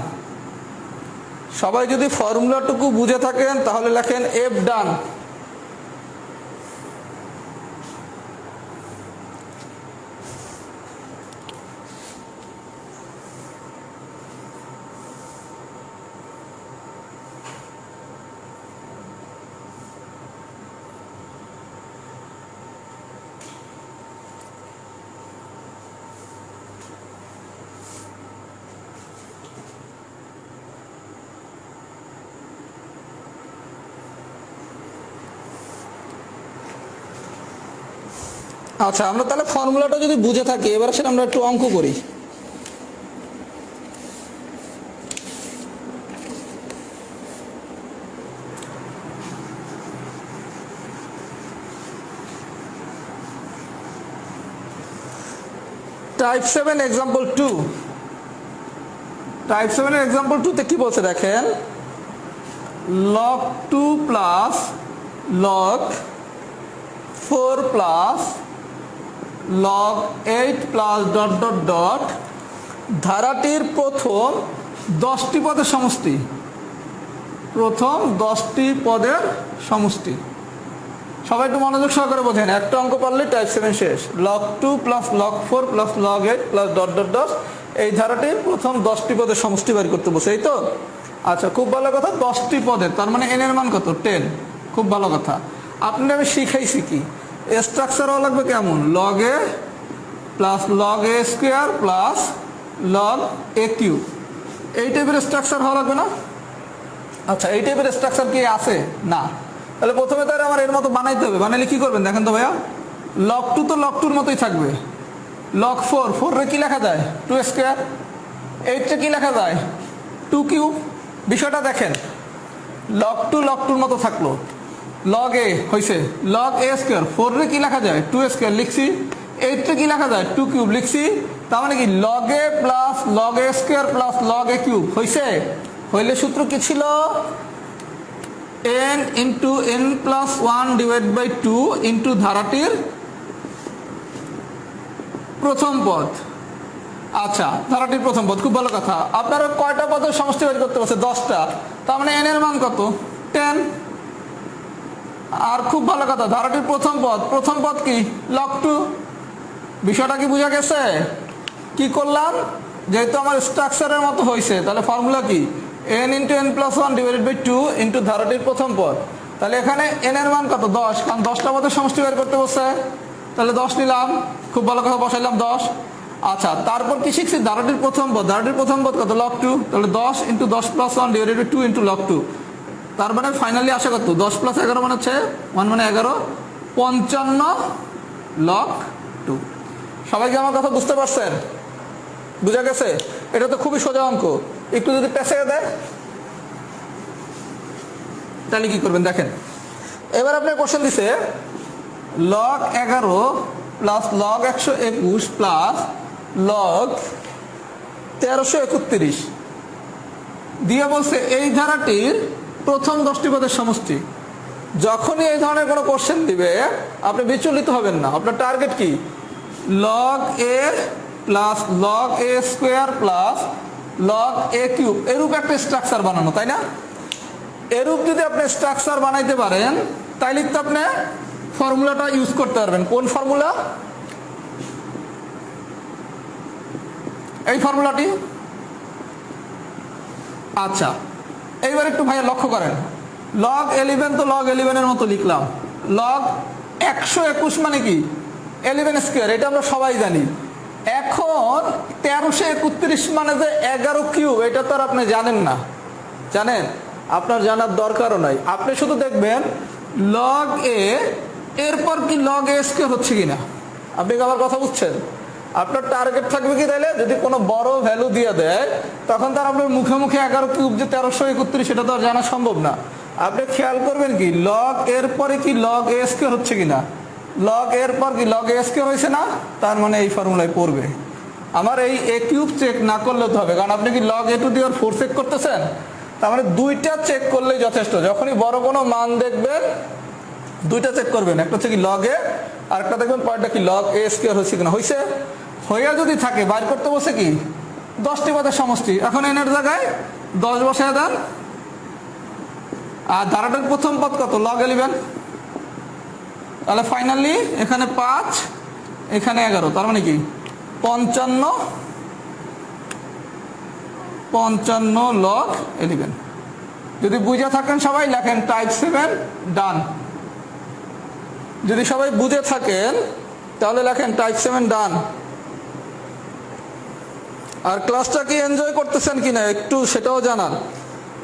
সবাই যদি ফর্মুলাটুকু বুঝে থাকেন তাহলে লেখেন এফ ডান। আচ্ছা, আমরা তাহলে ফর্মুলাটা যদি বুঝে থাকি, এবার আসলে আমরা একটু অঙ্ক করি। টাইপ 7 এক্সাম্পল 2, টাইপ 7 এর এক্সাম্পল 2 তে কি বলছে দেখেন, log 2 plus log 4 plus log 8 plus dot dot dot ধারাটির প্রথম 10টি পদের সমষ্টি। প্রথম 10টি পদের সমষ্টি। সবাই একটু মনোযোগ সহকারে বোঝেন, একটা অঙ্ক পারলে টাইপ 7 শেষ। log 2 plus log 4 plus log 8 plus dot dot dot এই ধারাটির প্রথম 10টি পদের সমষ্টি বের করতে বসে, এই তো? আচ্ছা, খুব ভালো কথা। 10টি পদের, তার মানে n এর মান কত? 10। খুব ভালো কথা। আপনি আমি শিখাইছি কি স্ট্রাকচার হওয়া লাগবে কেমন? log a plus log a square plus log a cube, এই টাইপের স্ট্রাকচার হওয়া লাগবে না? আচ্ছা, এই টাইপের স্ট্রাকচার কি আছে? না। তাহলে প্রথমে তো আমার এর মতো বানাইতে হবে। বানাইলে কি করবেন দেখেন তো ভাইয়া, log 2 তো log 2 মতোই থাকবে। log 4 রে কি লেখা যায়? 2 স্কোয়ার। 8 রে কি লেখা যায়? 2 কিউব। বিষয়টা দেখেন, log 2 মতো থাকলো। log a হয়েছে log a স্কোয়ার। 4 রে কি লেখা যায়? 2 স্কোয়ার লিখছি। 8 রে কি লেখা যায়? 2 কিউব লিখছি। তার মানে কি log a plus log a square plus log a cube হয়েছে। হইলে সূত্র কি ছিল? n into n plus one divide by two into ধারাটির প্রথম পদ। আচ্ছা, ধারাটির প্রথম পদ, খুব ভালো কথা। আপনারা কয়টা পদের সমষ্টি বের করতে পারছে? 10টা। তার মানে n এর মান কত? 10। আর খুব ভালো কথা, ধারাটির প্রথম পদ, প্রথম পদ কি? log 2। বিষয়টা কি বোঝা গেছে? কি করলাম, যেহেতু আমার স্ট্রাকচারের মতো হয়েছে, তাহলে ফর্মুলা কি n into n plus one divided by two into ধারাটির প্রথম পদ। তাহলে এখানে n এর মান কত? 10, কারণ 10টা পদের সমষ্টি বের করতে বসছে। তাহলে 10 নিলাম, খুব ভালো কথা, বসাইলাম 10। আচ্ছা, তারপর কি শিখছি? ধারাটির প্রথম পদ। ধারাটির প্রথম পদ কত? log 2। তাহলে 10 into 10 plus one divided by two into log 2। তার মানে ফাইনালি আসে কত? 10 প্লাস 11 মানে হচ্ছে 1 মানে 11, 55 log 2। সবাইকে আমার কথা বুঝতে পারছেন? বুঝা গেছে? এটা তো খুবই সোজা অঙ্ক। একটু যদি পেছে দেয় তাহলে কি করবেন দেখেন। এবার আপনার কোশ্চেন দিছে log 11 plus log 121 plus log 1331 দিয়ে বলছে এই ধারাটির প্রথম 10টি পদের সমষ্টি। যখনই এই ধরনের কোনো কোশ্চেন দিবে আপনি বিচলিত হবেন না। আপনার টার্গেট কি? log a plus log a square plus log a cube, এরূপ একটা স্ট্রাকচার বানানো, তাই না? এরূপ যদি আপনি স্ট্রাকচার বানাইতে পারেন তাইলে তো আপনি ফর্মুলাটা ইউজ করতে পারবেন। কোন ফর্মুলা? এই ফর্মুলাটি। আচ্ছা, এইবার একটু ভাইয়া লক্ষ্য করেন, log 11 তো log 11 এর মতো লিখলাম। log 121 মানে কি? 11 স্কোয়ার, এটা আমরা সবাই জানি। এখন 1331 মানে যে 11 কিউব, এটা তো আর আপনি জানেন না, জানেন? আপনার জানার দরকারও নাই। আপনি শুধু দেখবেন লগ এ এরপর কি লগ এ স্কয়ার হচ্ছে কিনা। আপনি কি আমার কথা বুঝছেন? আপনার টার্গেট থাকবে কি তাহলে, যদি কোনো বড় ভ্যালু দিয়ে দেয় তখন তার আপনার মুখে মুখে 11 কিউব যে 1331 সেটা তো আর জানা সম্ভব না। আপনি খেয়াল করবেন কি লগ এর পরে কি লগ এ স্কয়ার হচ্ছে কিনা। লগ এর পর কি লগ এ স্কয়ার হয়েছে না, তার মানে এই ফর্মুলায় পড়বে। আমার এই এ কিউব চেক না করলে তো হবে, কারণ আপনি কি log a to the power 4 check করতেছেন, তার মানে দুইটা চেক করলেই যথেষ্ট। যখনই বড় কোনো মান দেখবেন দুইটা চেক করবেন, একটা হচ্ছে কি লগ এ, আর একটা দেখবেন পয়েন্টটা কি লগ এ স্কয়ার হয়েছে কিনা। হয়েছে, হইয়া যদি থাকে বাইর করতে বসে কি 10টি পদের সমষ্টি। এখন এনের জায়গায় 10 বসায় দেন, আর ধারাটার প্রথম পদ কত লগ 11, তাহলে ফাইনালি এখানে 5 এখানে 11, তার মানে কি 55 লগ 11। যদি বুঝে থাকেন সবাই লেখেন টাইপ 7 ডান। যদি সবাই বুঝে থাকেন তাহলে লেখেন টাইপ 7 ডান। আর ক্লাসটা কি এনজয় করতেছেন কিনা একটু সেটাও জানান,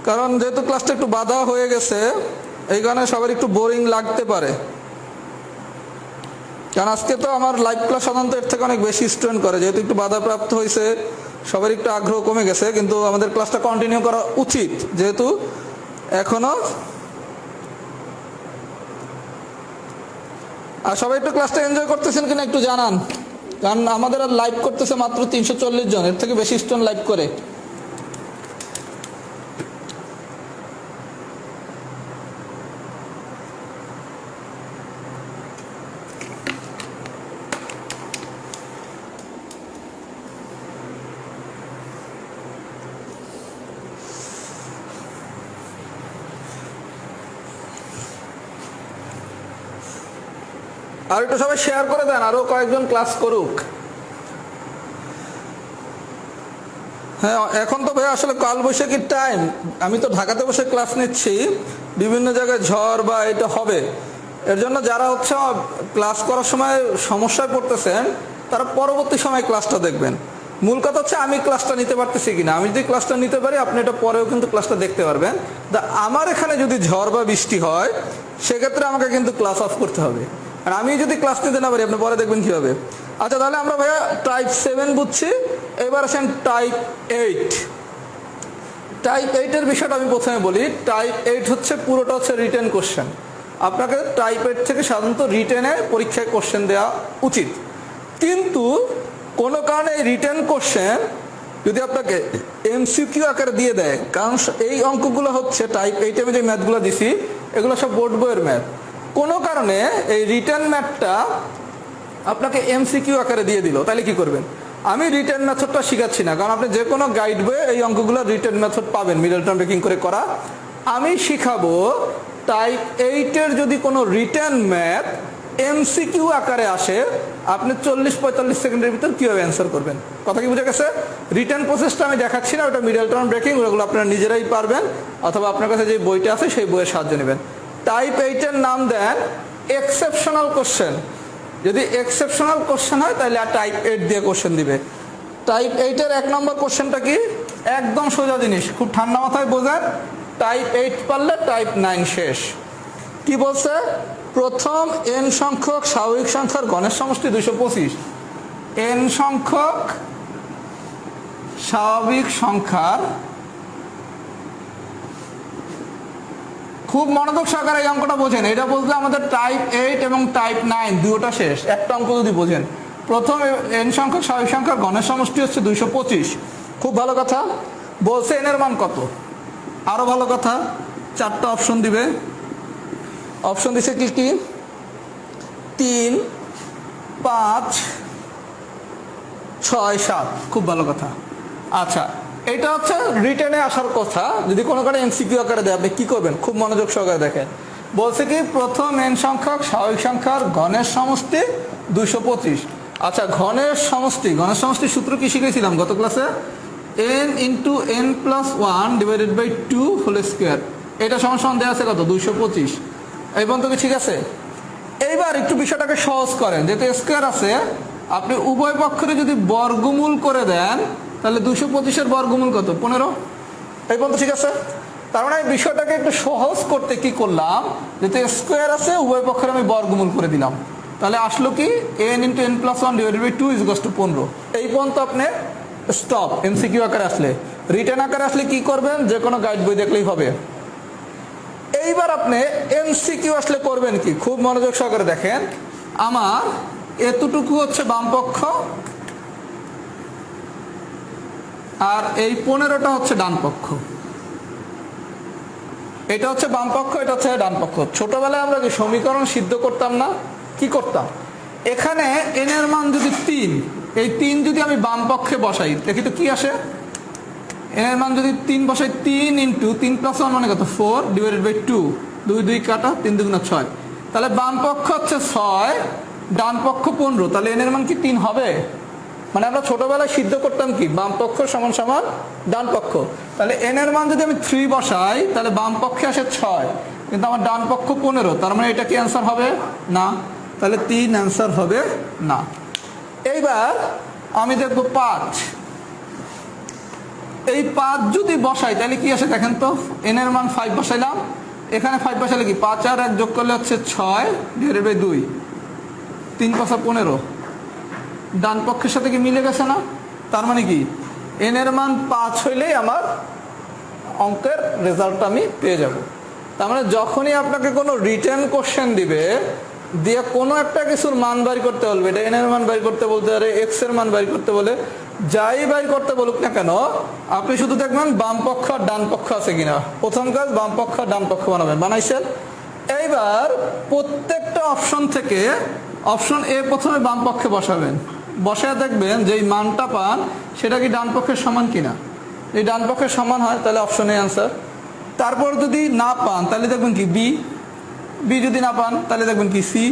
কারণ যেহেতু ক্লাসটা একটু বাধা হয়ে গেছে এই কারণে সবার একটু বোরিং লাগতে পারে। কারণ আজকে তো আমার লাইভ ক্লাস সাধারণত এর থেকে অনেক বেশি স্টুডেন্ট করে, যেহেতু একটু বাধাপ্রাপ্ত হয়েছে সবার একটু আগ্রহ কমে গেছে, কিন্তু আমাদের ক্লাসটা কন্টিনিউ করা উচিত যেহেতু এখনো। আর সবাই একটু ক্লাসটা এনজয় করতেছেন কিনা একটু জানান, কারণ আমাদের আর লাইভ করতেছে মাত্র 340 জন, এর থেকে বেশি স্টুডেন্ট লাইভ করে। আর একটু সবাই শেয়ার করে দেন, আরো কয়েকজন ক্লাস করুক। হ্যাঁ, এখন তো ভাই আসলে কালবৈশাখীর টাইম, আমি তো ঢাকাতে বসে ক্লাস নিচ্ছি, বিভিন্ন জায়গায় ঝড় বা এটা হবে, এর জন্য যারা হচ্ছে ক্লাস করার সময় সমস্যায় পড়তেছেন তারা পরবর্তী সময় ক্লাসটা দেখবেন। মূল কথা হচ্ছে আমি ক্লাসটা নিতে পারতেছি কিনা। আমি যদি ক্লাসটা নিতে পারি আপনি এটা পরেও কিন্তু ক্লাসটা দেখতে পারবেন। আমার এখানে যদি ঝড় বা বৃষ্টি হয় সেক্ষেত্রে আমাকে কিন্তু ক্লাস অফ করতে হবে, আর আমি যদি ক্লাস নিতে না পারি আপনি পরে দেখবেন কিভাবে। আচ্ছা, তাহলে আমরা ভাইয়া টাইপ 7 বুঝছি, এবার আসেন টাইপ 8। টাইপ 8 এর বিষয়টা আমি প্রথমে বলি। টাইপ 8 হচ্ছে পুরোটা হচ্ছে রিটেন কোশ্চেন। আপনাকে টাইপ 8 থেকে সাধারণত রিটেনে পরীক্ষায় কোশ্চেন দেওয়া উচিত, কিন্তু কোনো কারণে এই রিটেন কোশ্চেন যদি আপনাকে এমসিকিউ আকারে দিয়ে দেয়, কারণ এই অঙ্কগুলো হচ্ছে টাইপ 8 এ যে ম্যাথগুলো দিছি এগুলো সব বোর্ড বইয়ের ম্যাথ। কোনো কারণে এই রিটেন ম্যাথটা আপনাকে এমসিকিউ আকারে দিয়ে দিল, তাহলে কি করবেন? আমি রিটেন মেথডটা শিখাচ্ছি না, কারণ আপনি যে কোনো গাইড বইয়ে এই অঙ্কগুলো রিটেন মেথড পাবেন মিডল টার্ম ব্রেকিং করে করা। আমি শিখাবো টাইপ 8 এর যদি কোনো রিটেন ম্যাথ এমসিকিউ আকারে আসে আপনি 40-45 সেকেন্ডের ভিতর কিভাবে অ্যান্সার করবেন। কথা কি বুঝে গেছে? রিটেন প্রসেসটা আমি দেখাচ্ছি না, ওটা মিডল টার্ম ব্রেকিং, ওগুলো আপনারা নিজেরাই পারবেন, অথবা আপনার কাছে যে বইটা আছে সেই বইয়ের সাহায্য নেবেন। টাইপ 8 এর নাম দেন এক্সেপশনাল কোশ্চেন। যদি এক্সেপশনাল কোশ্চেন হয় তাহলে আর টাইপ 8 দিয়ে কোশ্চেন দিবে। টাইপ 8 এর 1 নম্বর কোশ্চেনটা কি? একদম সোজা জিনিস, খুব ঠান্ডা মাথায় বোঝেন। টাইপ 8 পারলে টাইপ 9 শেষ। কি বলছে? প্রথম n সংখ্যক স্বাভাবিক সংখ্যার গণের সমষ্টি 225। n সংখ্যক স্বাভাবিক সংখ্যার, খুব মনোযোগ সহকারে এই অঙ্কটা বোঝেন, এটা বুঝলে আমাদের টাইপ 8 এবং টাইপ 9 দুটোটা শেষ। একটা অঙ্ক যদি বোঝেন, প্রথম n সংখ্যক স্বাভাবিক সংখ্যার গণের সমষ্টি হচ্ছে 225। খুব ভালো কথা। বলছে n এর মান কত? আরো ভালো কথা, 4টা অপশন দিবে। অপশন দিছে কি কি? 3, 5, 6, 7। খুব ভালো কথা। আচ্ছা, এটা হচ্ছে রিটেনে আসার কথা। যদি কোনো কারণে এমসিকিউ আকারে দেয় আপনি কি করবেন? খুব মনোযোগ সহকারে দেখেন। বলছে কি প্রথম n সংখ্যক স্বাভাবিক সংখ্যার ঘনের সমষ্টি 225। আচ্ছা, ঘনের সমষ্টি সূত্র কি শিখেছিলাম গত ক্লাসে? n × n+1 / 2 whole square. এটা সমান দেওয়া আছে কত? 225। এই পর্যন্ত কি ঠিক আছে? এইবার একটু বিষয়টাকে সহজ করেন, যেহেতু স্কয়ার আছে আপনি উভয় পক্ষের যদি বর্গমূল করে দেন তাহলে 225 এর বর্গমূল কত? 15। এই পর্যন্ত ঠিক আছে? তার মানে আমি বিষয়টাকে একটু সহজ করতে কি করলাম, যেহেতু স্কোয়ার আছে উভয় পক্ষের আমি বর্গমূল করে দিলাম, তাহলে আসলো কি n × n+1 / 2 = 15। এই পর্যন্ত আপনি স্টপ। এমসিকিউ আকারে আসলে, রিটেন আকারে আসলে কি করবেন, যে কোনো গাইড বই দেখলেই হবে। এইবার আপনি এমসিকিউ আসলে করবেন কি, খুব মনোযোগ সহকারে দেখেন। আমার এতটুকু হচ্ছে বাম পক্ষ, আর এই 15টা হচ্ছে ডান পক্ষ। এটা হচ্ছে বাম পক্ষ, এটা হচ্ছে ডান পক্ষ। ছোটবেলায় আমরা যে সমীকরণ সিদ্ধ করতাম না, কি করতাম, এখানে n এর মান যদি 3, এই 3 যদি আমি বাম পক্ষে বসাই, দেখি তো কি আসে। n এর মান যদি 3 বসাই, 3 × 3+1 মানে কত, 4 / 2, 2 2 কাটা, 3 2 × 6, তাহলে বাম পক্ষ হচ্ছে 6, ডান পক্ষ 15, তাহলে n এর মান কি 3 হবে? মানে আমরা ছোটবেলায় সিদ্ধ করতাম কি, বাম পক্ষ সমান সমান ডান পক্ষ। তাহলে n এর মান যদি আমি 3 বসাই, তাহলে বাম পক্ষে আসে 6, কিন্তু আমার ডান পক্ষ 15, তার মানে এটা কি অ্যান্সার হবে না, তাহলে 3 অ্যান্সার হবে না। এইবার আমি দেখব 5, এই 5 যদি বসাই তাহলে কি আসে দেখেন তো, n এর মান 5 বসাইলাম, এখানে 5 বসাইলে কি 5 আর 1 যোগ করলে হচ্ছে 6 / 2, 3 × 5 = 15, ডান পক্ষের সাথে কি মিলে গেছে না? তার মানে কি n এর মান 5 হইলেই আমার অঙ্কের রেজাল্ট আমি পেয়ে যাব। তার মানে যখনই আপনাকে কোনো রিটেন কোশ্চেন দিবে, দিয়ে কোনো একটা কিছুর মান বের করতে বলবে, এটা n এর মান বের করতে বলতে পারে, x এর মান বের করতে বলে, যাই বের করতে বলুক না কেন, আপনি শুধু দেখবেন বাম পক্ষ আর ডান পক্ষ আছে কিনা। প্রথম কাজ বাম পক্ষ আর ডান পক্ষ বানাবেন, বানাইছেন। এইবার প্রত্যেকটা অপশন থেকে অপশন এ প্রথমে বাম পক্ষে বসাবেন, বসায় দেখবেন যে এই মানটা পান সেটা কি ডান পক্ষের সমান কিনা। এই ডান পক্ষের সমান হয় তাহলে অপশন এ অ্যান্সার। তারপর যদি না পান তাহলে দেখবেন কি বি, বি যদি না পান তাহলে দেখবেন কি সি,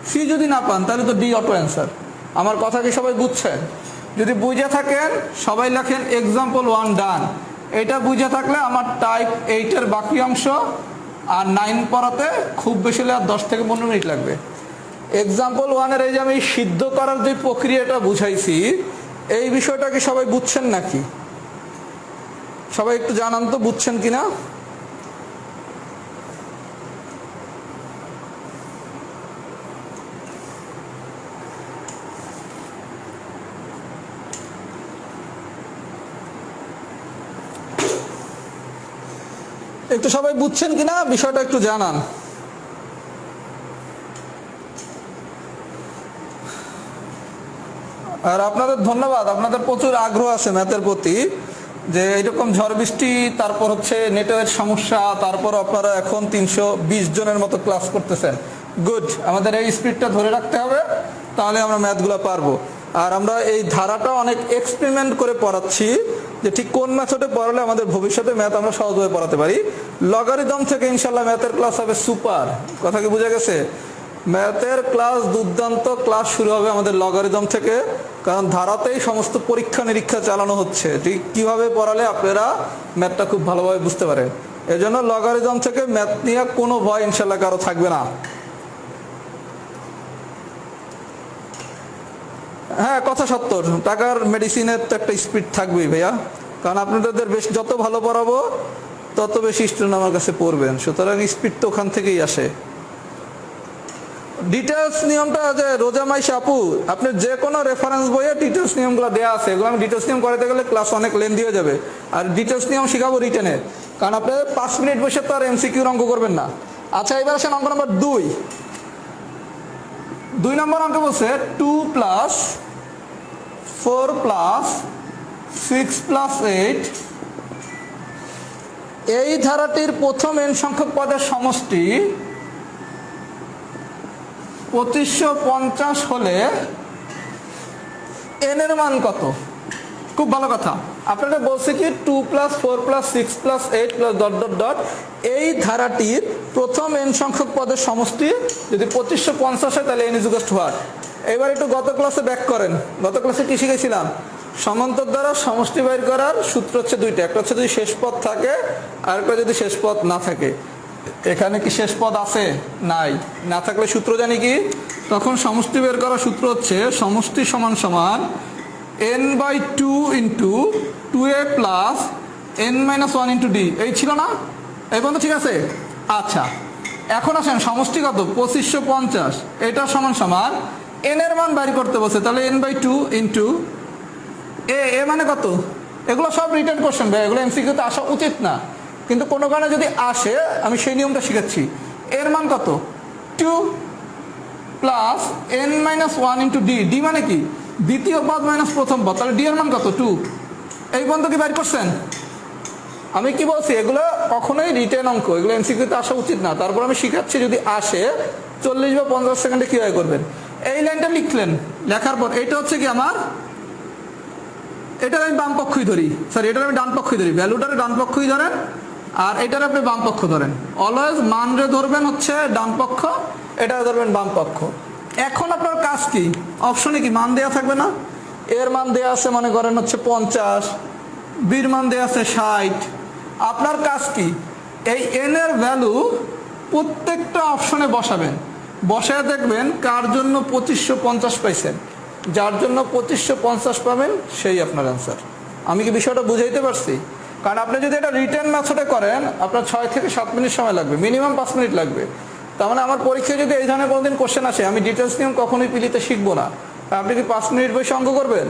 সি যদি না পান তাহলে তো ডি অটো অ্যান্সার। আমার কথা কি সবাই বুঝছেন? যদি বুঝে থাকেন সবাই লেখেন এক্সাম্পল 1 ডান। এটা বুঝে থাকলে আমার টাইপ 8-এর বাকি অংশ আর 9 পড়াতে খুব বেশি হলে আর 10 থেকে 15 মিনিট লাগবে। এক্সাম্পল 1-এর এই যে আমি সিদ্ধ করার যে প্রক্রিয়াটা বুঝাইছি, এই বিষয়টা কি সবাই বুঝছেন নাকি? সবাই একটু জানান তো বুঝছেন কিনা। একটু সবাই বুঝছেন কিনা বিষয়টা একটু জানান। আর আপনাদের ধন্যবাদ, আপনাদের প্রচুর আগ্রহ আছে ম্যাথের প্রতি, যে এরকম ঝড় বৃষ্টি, তারপর হচ্ছে নেটওয়ার্ক সমস্যা, তারপর আপনারা এখন 320 জনের মতো ক্লাস করতেছেন। গুড, আমাদের এই স্পিডটা ধরে রাখতে হবে, তাহলে আমরা ম্যাথগুলো পারবো। আর আমরা এই ধারাটা অনেক এক্সপেরিমেন্ট করে পড়াচ্ছি, যে ঠিক কোন মেথডে পড়ালে আমাদের ভবিষ্যতে ম্যাথ আমরা সহজভাবে পড়াতে পারি। লগারিদম থেকে ইনশাল্লাহ ম্যাথের ক্লাস হবে সুপার। কথা কি বোঝা গেছে? ম্যাথের ক্লাস দুর্দান্ত ক্লাস শুরু হবে আমাদের লগারিদম থেকে, কারণ ধারাতেই সমস্ত পরীক্ষা নিরীক্ষা চালানো হচ্ছে, ঠিক কিভাবে পড়ালে আপনারা ম্যাথটা খুব ভালোভাবে বুঝতে পারেন। এজন্য লগারিদম থেকে ম্যাথ নিয়ে কোনো ভয় ইনশাল্লাহ কারো থাকবে না। হ্যাঁ, কথা সত্য, টাকার মেডিসিনের তো একটা স্পিড থাকবেই ভাইয়া, কারণ আপনাদের বেশ যত ভালো পড়াবো তত বেশি স্টুডেন্ট আমার কাছে পড়বেন, সুতরাং স্পিড তো ওখান থেকেই আসে। ডিটেলস নিয়মটা যে রোজা মাইশা আপু, আপনার যে কোনো রেফারেন্স বইয়ে ডিটেলস নিয়মগুলো দেওয়া আছে, এগুলো আমি ডিটেলস নিয়ম করাতে গেলে ক্লাস অনেক লেন্দি হয়ে যাবে। আর ডিটেলস নিয়ম শিখাবো রিটেনে, কারণ আপনি 5 মিনিট বসে তো আর এমসিকিউর অঙ্ক করবেন না। আচ্ছা, এবার আসেন অঙ্ক নম্বর 2। 2 নম্বর অঙ্ক বলছে 2 + 4 + 6 + 8, এই ধারাটির প্রথম n সংখ্যক পদের সমষ্টি 2550 হলে n এর মান কত? খুব ভালো কথা, আপনারা বলছে কি 2 + 4 + 6 + 8 +... এই ধারাটির প্রথম n সংখ্যক পদের সমষ্টি যদি 2550 হয় তাহলে n = what? এবার একটু গত ক্লাসে ব্যাক করেন। গত ক্লাসে কি শিখেছিলাম? সমান্তর দ্বারা সমষ্টি বের করার সূত্র হচ্ছে দুইটা, একটা হচ্ছে যদি শেষ পদ থাকে, আর একটা যদি শেষ পদ না থাকে। এখানে কি শেষ পদ আছে? নাই। না থাকলে সূত্র জানি কি, তখন সমষ্টি বের করার সূত্র হচ্ছে সমষ্টি সমান সমান n/2 × 2a + n - 1 × d। এই ছিল না? এই বন্ধু ঠিক আছে? আচ্ছা, এখন আসেন সমষ্টি কত 2550, এটা সমান সমান n এর মান বাইর করতে বলছে, তাহলে n/2 ইন্টু এ মানে কত? এগুলো সব রিটার্ন কোশ্চেন ভাই, এগুলো এমসিকিউতে আসা উচিত না, কিন্তু কোনো কারণে যদি আসে আমি সেই নিয়মটা শিখাচ্ছি। এর মান কত 2 plus n-1 into D, D মানে কি দ্বিতীয় পদ মাইনাস প্রথম পদ, তাহলে ডি এর মান কত 2। এই বন্ধু কি বাইর করছেন? আমি কি বলছি, এগুলো কখনোই রিটেন অঙ্ক, এগুলো এমসিকিউতে আসা উচিত না, তারপর আমি শিখাচ্ছি যদি আসে 40 বা 50 সেকেন্ডে কিভাবে করবেন। এই লাইনটা লিখলেন, লেখার পর এটা হচ্ছে কি আমার, এটার আমি বাম পক্ষই ধরি, সরি এটার আমি ডান পক্ষই ধরি, ভ্যালুটারে ডান পক্ষই ধরেন আর এটার আপনি বাম পক্ষ ধরেন। অলওয়েজ মানরে ধরবেন হচ্ছে ডান পক্ষ, এটা ধরবেন বাম পক্ষ। এখন আপনার কাজ কি, অপশনে কি মান দেয়া থাকবে না? এর মান দেয়া আছে মনে করেন হচ্ছে 50, বির মান দেয়া আছে 60। আপনার কাজ কি, এই এন এর ভ্যালু প্রত্যেকটা অপশনে বসাবেন, বসায় দেখবেন কার জন্য 2550 পাইছেন, যার জন্য 2550 পাবেন সেই আপনার অ্যান্সার। আমি কি বিষয়টা বুঝাইতে পারছি? কারণ আপনি যদি এটা রিটেন মেথডে করেন আপনার 6 থেকে 7 মিনিট সময় লাগবে, মিনিমাম 5 মিনিট লাগবে। তার মানে আমার পরীক্ষায় যদি এই ধরনের কোনোদিন কোশ্চেন আসে, আমি ডিটেলস নিয়ম কখনোই পিলিতে শিখবো না। আপনি কি 5 মিনিট বসে অঙ্ক করবেন?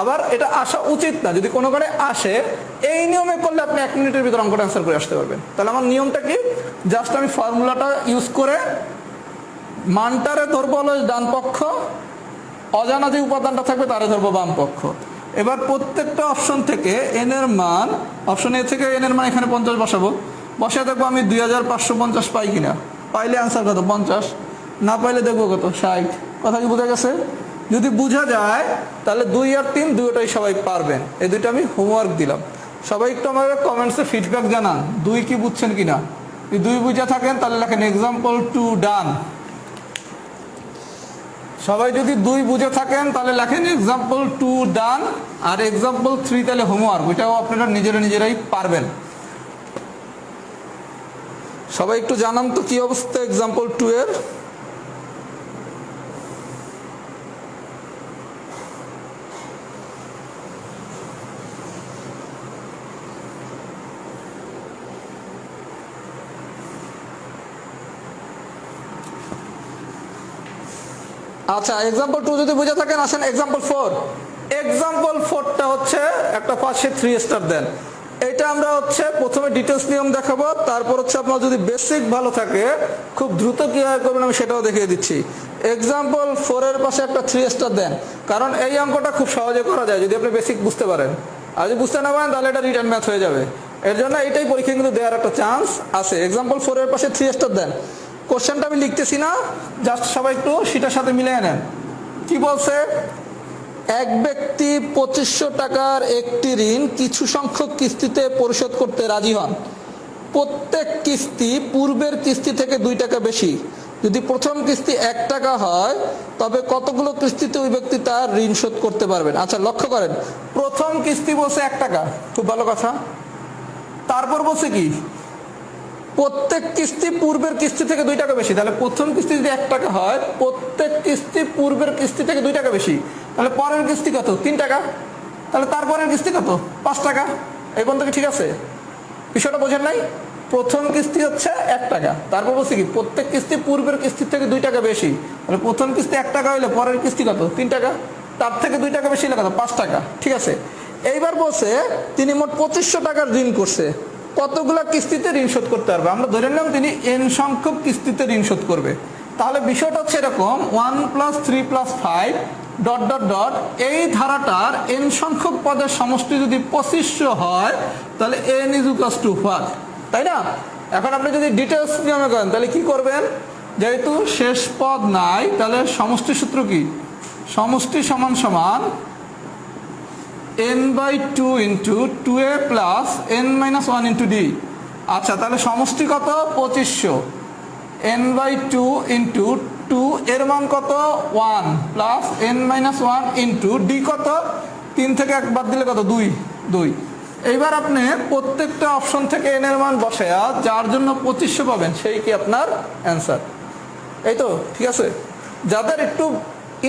আবার এটা আসা উচিত না, যদি কোনো কারণে আসে এই নিয়মে করলে আপনি 1 মিনিটের ভিতরে অঙ্কটা অ্যান্সার করে আসতে পারবেন। তাহলে আমার নিয়মটা কি, জাস্ট আমি ফর্মুলাটা ইউজ করে মানটারে ধরবো হলো ডান পক্ষ, অজানা যে উপাদানটা থাকবে তারে ধরবো বাম পক্ষ। এবার প্রত্যেকটা অপশন থেকে এন এর মান, অপশন এ থেকে এন এর মান এখানে 50 বসাবো, বসে দেখবো আমি 2550 পাই কিনা, পাইলে অ্যান্সার কত 50, না পাইলে দেখবো কত 60। কথা কি বোঝা গেছে? যদি বোঝা যায় তাহলে 2 আর 3 দুটোই সবাই পারবেন। এই দুইটা আমি হোমওয়ার্ক দিলাম, সবাই একটু আমাদের কমেন্টসে ফিডব্যাক জানান 2 কি বুঝছেন কিনা। যদি 2 বুঝে থাকেন তাহলে লেখেন এক্সাম্পল 2 ডান। সবাই যদি 2 বুঝে থাকেন তাহলে লেখেন এক্সাম্পল 2 ডান, আর এক্সাম্পল 3 তাহলে হোমওয়ার্ক, ওইটাও আপনারা নিজেরাই পারবেন। সবাই একটু জানান তো কি অবস্থা এক্সাম্পল 2 এর। আচ্ছা, এক্সাম্পল 2 যদি বুঝে থাকেন আসেন এক্সাম্পল 4। এক্সাম্পল 4টা হচ্ছে একটা পাশে 3 স্টার দেন। এটা আমরা হচ্ছে প্রথমে ডিটেলস নিয়ম দেখাবো, তারপর হচ্ছে আপনার যদি বেসিক ভালো থাকে খুব দ্রুত কিভাবে করবেন আমি সেটাও দেখিয়ে দিচ্ছি। এক্সাম্পল 4 এর পাশে একটা 3 স্টার দেন, কারণ এই অঙ্কটা খুব সহজে করা যায় যদি আপনি বেসিক বুঝতে পারেন। আর যদি বুঝতে না পারেন তাহলে এটা রিটার্ন ম্যাথ হয়ে যাবে। এর জন্য এইটাই পরীক্ষা কিন্তু দেওয়ার একটা চান্স আছে। এক্সাম্পল 4 এর পাশে 3 স্টার দেন। কোশ্চেনটা আমি লিখতেছি না, জাস্ট সবাই একটু সেটার সাথে মিলিয়ে নেন। কি বলছে, এক ব্যক্তি 2500 টাকার একটি ঋণ কিছু সংখ্যক কিস্তিতে পরিশোধ করতে রাজি হন। প্রত্যেক কিস্তি পূর্বের কিস্তি থেকে 2 টাকা বেশি। যদি প্রথম কিস্তি 1 টাকা হয় তবে কতগুলো কিস্তিতে ওই ব্যক্তি তার ঋণ শোধ করতে পারবেন। আচ্ছা লক্ষ্য করেন, প্রথম কিস্তি বলছে 1 টাকা, খুব ভালো কথা। তারপর বলছে কি, প্রত্যেক কিস্তি পূর্বের কিস্তি থেকে 2 টাকা বেশি। তাহলে প্রথম কিস্তি যদি 1 টাকা হয়, প্রত্যেক কিস্তি পূর্বের কিস্তি থেকে 2 টাকা বেশি, তাহলে পরের কিস্তি কত 3 টাকা, তাহলে তারপরের কিস্তি কত 5 টাকা। এই পর্যন্ত কি ঠিক আছে? বিষয়টা বোঝেন নাই? প্রথম কিস্তি হচ্ছে 1 টাকা, তারপর বলছি কি প্রত্যেক কিস্তি পূর্বের কিস্তির থেকে 2 টাকা বেশি, তাহলে প্রথম কিস্তি 1 টাকা হইলে পরের কিস্তি কত 3 টাকা, তার থেকে 2 টাকা বেশি হলে কত 5 টাকা। ঠিক আছে, এইবার বলছে তিনি মোট 2500 টাকার ঋণ করছে, কতগুলা কিস্তিতে ঋণ শোধ করতে পারবে। আমরা ধরে নিলাম তিনি n সংখ্যক কিস্তিতে ঋণ শোধ করবে। তাহলে বিষয়টা হচ্ছে এরকম 1 + 3 + 5 ... এই ধারাটার n সংখ্যক পদের সমষ্টি যদি 2500 হয় তাহলে n = 5, তাই না? এখন আপনি যদি ডিটেলস নিয়মে করেন তাহলে কি করবেন, যেহেতু শেষ পদ নাই তাহলে সমষ্টি সূত্র কি, সমষ্টি সমান সমান n/2 × 2a + n-1 × d। আচ্ছা, তাহলে সমষ্টি কত 2500, n/2 × 2 এর মান কত 1 + n-1 × d কত 3 থেকে 1 বাদ দিলে কত 2। এইবার আপনি প্রত্যেকটা অপশন থেকে n এর মান বসায়া যার জন্য 2500 পাবেন সেই কি আপনার অ্যান্সার। এই তো ঠিক আছে। যাদের একটু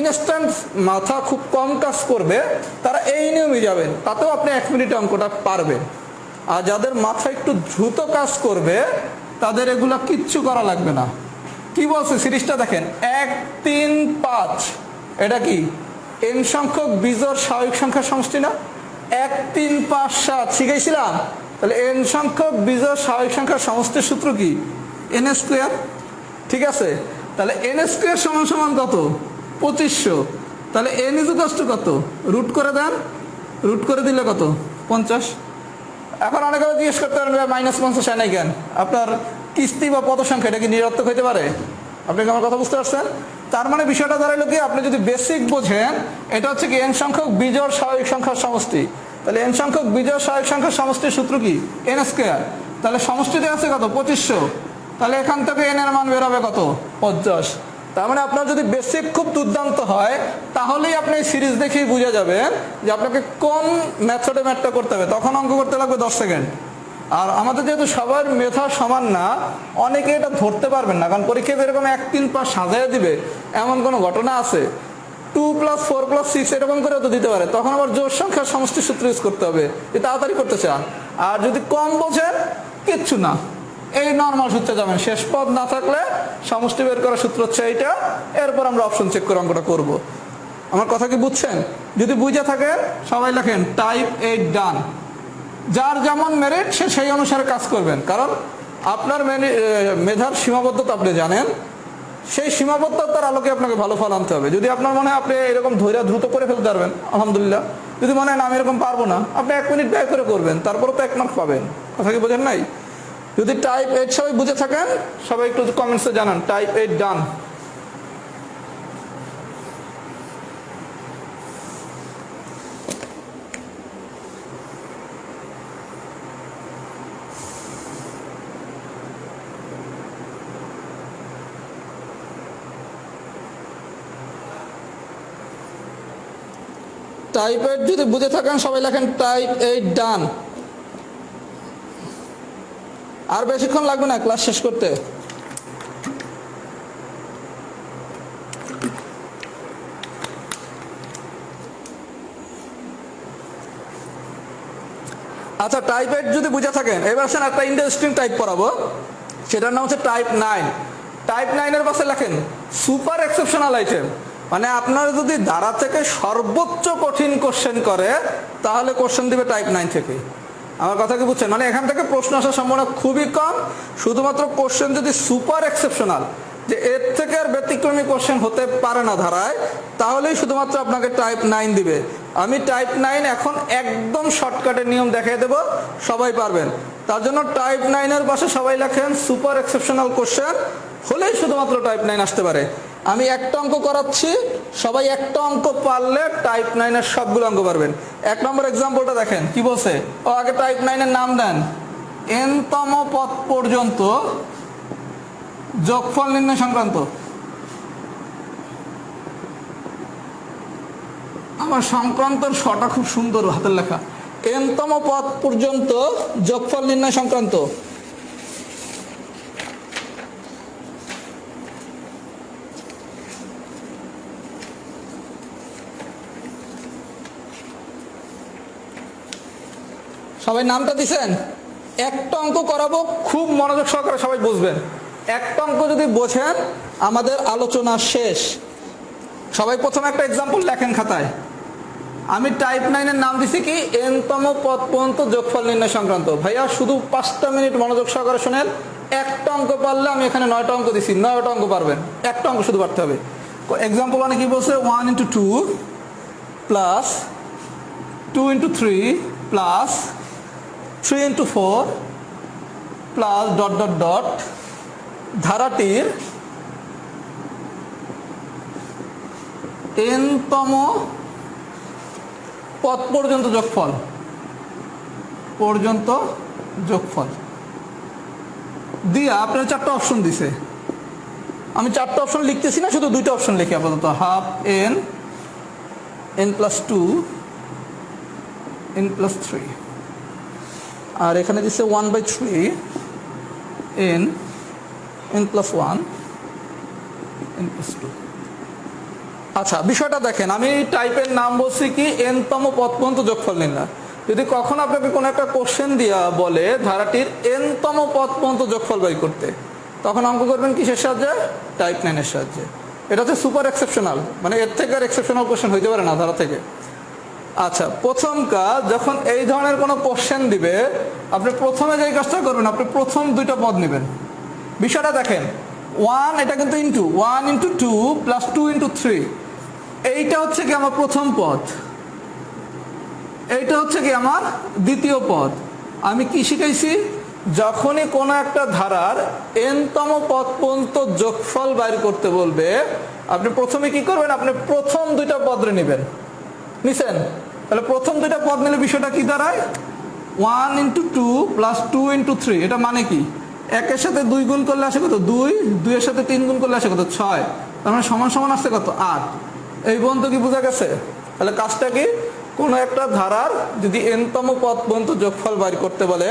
ইনস্ট্যান্ট মাথা খুব কম কাজ করবে তারা এই নিয়মে যাবেন, তাতেও আপনি 1 মিনিটে অঙ্কটা পারবেন। আর যাদের মাথা একটু দ্রুত কাজ করবে তাদের এগুলা কিচ্ছু করা লাগবে না। কি বলছে সিরিজটা দেখেন, 1 3 5, এটা কি n সংখ্যক বিজোড় স্বাভাবিক সংখ্যার সমষ্টি না? 1 3 5 7 শিখাইছিলাম। তাহলে n সংখ্যক বিজোড় স্বাভাবিক সংখ্যার সমষ্টির সূত্র কি? n square. ঠিক আছে, তাহলে n স্কয়ার সমান সমান কত? 2500। তাহলে n ইজ কত? রুট করে দেন, রুট করে দিলে কত? 50। এখন অনেকে জিজ্ঞেস করতে পারেন -50 আনে কেন? আপনার কিস্তি বা পদ সংখ্যা এটা কি নিরর্থক হইতে পারে? আপনি কি আমার কথা বুঝতে পারছেন? তার মানে বিষয়টা দাঁড়াইলো কি, আপনি যদি বেসিক বোঝেন, এটা হচ্ছে কি n সংখ্যক বিজোড় স্বাভাবিক সংখ্যার সমষ্টি। তাহলে n সংখ্যক বিজোড় স্বাভাবিক সংখ্যার সমষ্টির সূত্র কি? n square. তাহলে সমষ্টিতে আছে কত? 2500। তাহলে এখান থেকে n এর মান বের হবে কত? 50। তার মানে আপনার যদি বেসিক খুব দুর্দান্ত হয় তাহলেই আপনি সিরিজ দেখেই বুঝে যাবেন যে আপনাকে কোন মেথডে ম্যাথটা করতে হবে। তখন অঙ্ক করতে লাগবে 10 সেকেন্ড। আর আমাদের যেহেতু সবার মেধা সমান না, অনেকে এটা ধরতে পারবেন না, কারণ পরীক্ষায় এরকম 1 3 5 সাজায় দিবে এমন কোনো ঘটনা আছে? 2 + 4 + 6 এরকম করে তো দিতে পারে। তখন আবার জোড় সংখ্যার সমষ্টি সূত্র ইউজ করতে হবে, যে তাড়াতাড়ি করতে চান। আর যদি কম বোঝেন, কিচ্ছু না, এই নর্মাল সূত্রে যাবেন। শেষ পদ না থাকলে সমষ্টি বের করার সূত্র হচ্ছে এইটা। এরপর আমরা অপশন চেক করে অঙ্কটা করব। আমার কথা কি বুঝছেন? যদি বুঝে থাকেন সবাই লেখেন টাইপ 8 ডান। যার যেমন মেরিট সে সেই অনুসারে কাজ করবেন, কারণ আপনার মেধার সীমাবদ্ধতা আপনি জানেন। সেই সীমাবদ্ধতার আলোকে আপনাকে ভালো ফল আনতে হবে। যদি আপনার মনে হয় আপনি এরকম ধৈর্য দ্রুত করে ফেলতে পারবেন, আলহামদুলিল্লাহ। যদি মনে হয় না আমি এরকম পারবো না, আপনি 1 মিনিট ব্যয় করে করবেন, তারপরে তো 1 মার্ক পাবেন। কথা কি বোঝেন নাই? যদি টাইপ 8 সবাই বুঝে থাকেন, সবাই একটু কমেন্টসে জানান টাইপ 8 ডান। টাইপ 8 যদি বুঝে থাকেন সবাই লেখেন টাইপ 8 ডান। আর বেশিক্ষণ লাগবে না ক্লাস শেষ করতে। আচ্ছা, টাইপ 8 যদি বুঝে থাকেন, এবার আসেন একটা ইন্টারেস্টিং টাইপ পড়াবো, সেটার নাম হচ্ছে টাইপ 9। টাইপ 9 এর পাশে লেখেন সুপার এক্সেপশনাল আইটেম। মানে আপনার যদি দ্বারা থেকে সর্বোচ্চ কঠিন কোশ্চেন করে তাহলে কোশ্চেন দিবে টাইপ 9 থেকে। আমার কথা কি বুঝছেন? মানে এখান থেকে প্রশ্ন আসার সম্ভাবনা খুবই কম। শুধুমাত্র কোশ্চেন যদি সুপার এক্সেপশনাল, যে এর থেকে আর ব্যতিক্রমী কোশ্চেন হতে পারে না ধারায়, তাহলেই শুধুমাত্র আপনাকে টাইপ 9 দিবে। আমি টাইপ 9 এখন একদম শর্টকাটের নিয়ম দেখিয়ে দেব, সবাই পারবেন। তার জন্য টাইপ 9 এর পাশে সবাই লেখেন সুপার এক্সেপশনাল কোশ্চেন হলেই শুধুমাত্র টাইপ 9 আসতে পারে। আমি একটা অঙ্ক করাচ্ছি, সবাই একটা অঙ্ক পারলে টাইপ 9 এর সবগুলো অঙ্ক পারবেন। 1 নম্বর এক্সাম্পলটা দেখেন কি বলছে। ও আগে টাইপ 9 এর নাম দেন। n তম পদ পর্যন্ত যোগফল নির্ণয় সংক্রান্ত। আমার সংক্রান্তর শটা খুব সুন্দর হাতের লেখা। n তম পদ পর্যন্ত যোগফল নির্ণয় সংক্রান্ত। সবাই নামটা দিছেন? একটা অঙ্ক করাবো, খুব মনোযোগ সহকারে সবাই বুঝবেন। একটা অঙ্ক যদি বোঝেন আমাদের আলোচনা শেষ। সবাই প্রথমে একটা এক্সাম্পল লেখেন খাতায়। আমি টাইপ 9 এর নাম দিছি কি n তম পদ পর্যন্ত যোগফল নির্ণয় সংক্রান্ত। ভাইয়া শুধু 5টা মিনিট মনোযোগ সহকারে শোনেন। একটা অঙ্ক পারলে, আমি এখানে 9টা অঙ্ক দিছি, 9টা অঙ্ক পারবেন। একটা অঙ্ক শুধু পারতে হবে। এক্সাম্পল মানে কি বলছে, 1 × 2 plus 2 × 3 plus 3 × 4 plus dot dot dot ধারাটির n তম পদ পর্যন্ত যোগফল দিয়া আপনার 4টা অপশন দিছে। আমি 4টা অপশন লিখতেছি না, শুধু 2টা অপশন লিখি আপাতত। হাফ n, n + 2, n + 3, আর এখানে দিচ্ছে 1/3 n, n + 1, n + 2। আচ্ছা, বিষয়টা দেখেন। আমি টাইপের নাম বলছি কি n তম পদ পর্যন্ত যোগফল নির্ণয়। যদি কখনো আপনাকে কোনো একটা কোশ্চেন দিয়া বলে ধারাটির n-তম পদ পর্যন্ত যোগফল বাই করতে, তখন অঙ্ক করবেন কিসের সাহায্যে? টাইপ 9 এর সাহায্যে। এটা হচ্ছে সুপার এক্সেপশনাল, মানে এর থেকে আর এক্সেপশনাল কোশ্চেন হইতে পারে না ধারা থেকে। আচ্ছা, প্রথম কাজ, যখন এই ধরনের কোনো কোশ্চেন দিবে আপনি প্রথমে যেই কাজটা করবেন, আপনি প্রথম দুইটা পদ নেবেন। বিষয়টা দেখেন, 1 এটা কিন্তু ইন্টু 1 ইন্টু 2 প্লাস 2 ইন্টু 3, এইটা হচ্ছে কি আমার প্রথম পদ, এইটা হচ্ছে কি আমার দ্বিতীয় পদ। আমি কি শিখাইছি? যখনই কোনো একটা ধারার n-তম পদ পর্যন্ত যোগফল বাইর করতে বলবে, আপনি প্রথমে কি করবেন? আপনি প্রথম দুইটা পদ নেবেন। নিছেন? তাহলে প্রথম দুইটা পদ নিলে বিষয়টা কি দাঁড়ায়? 1 ইন্টু 2 প্লাস 2 ইন্টু 3। এটা মানে কি? একের সাথে 2 গুণ করলে আসে কত? 2, 2 এর সাথে 3 গুণ করলে আসে কত? 6। তার মানে সমান সমান আসছে কত? 8। এই পর্যন্ত কি বোঝা গেছে? তাহলে কাজটা কি? কোনো একটা ধারার যদি n-তম পদ পর্যন্ত যোগফল বাইর করতে বলে,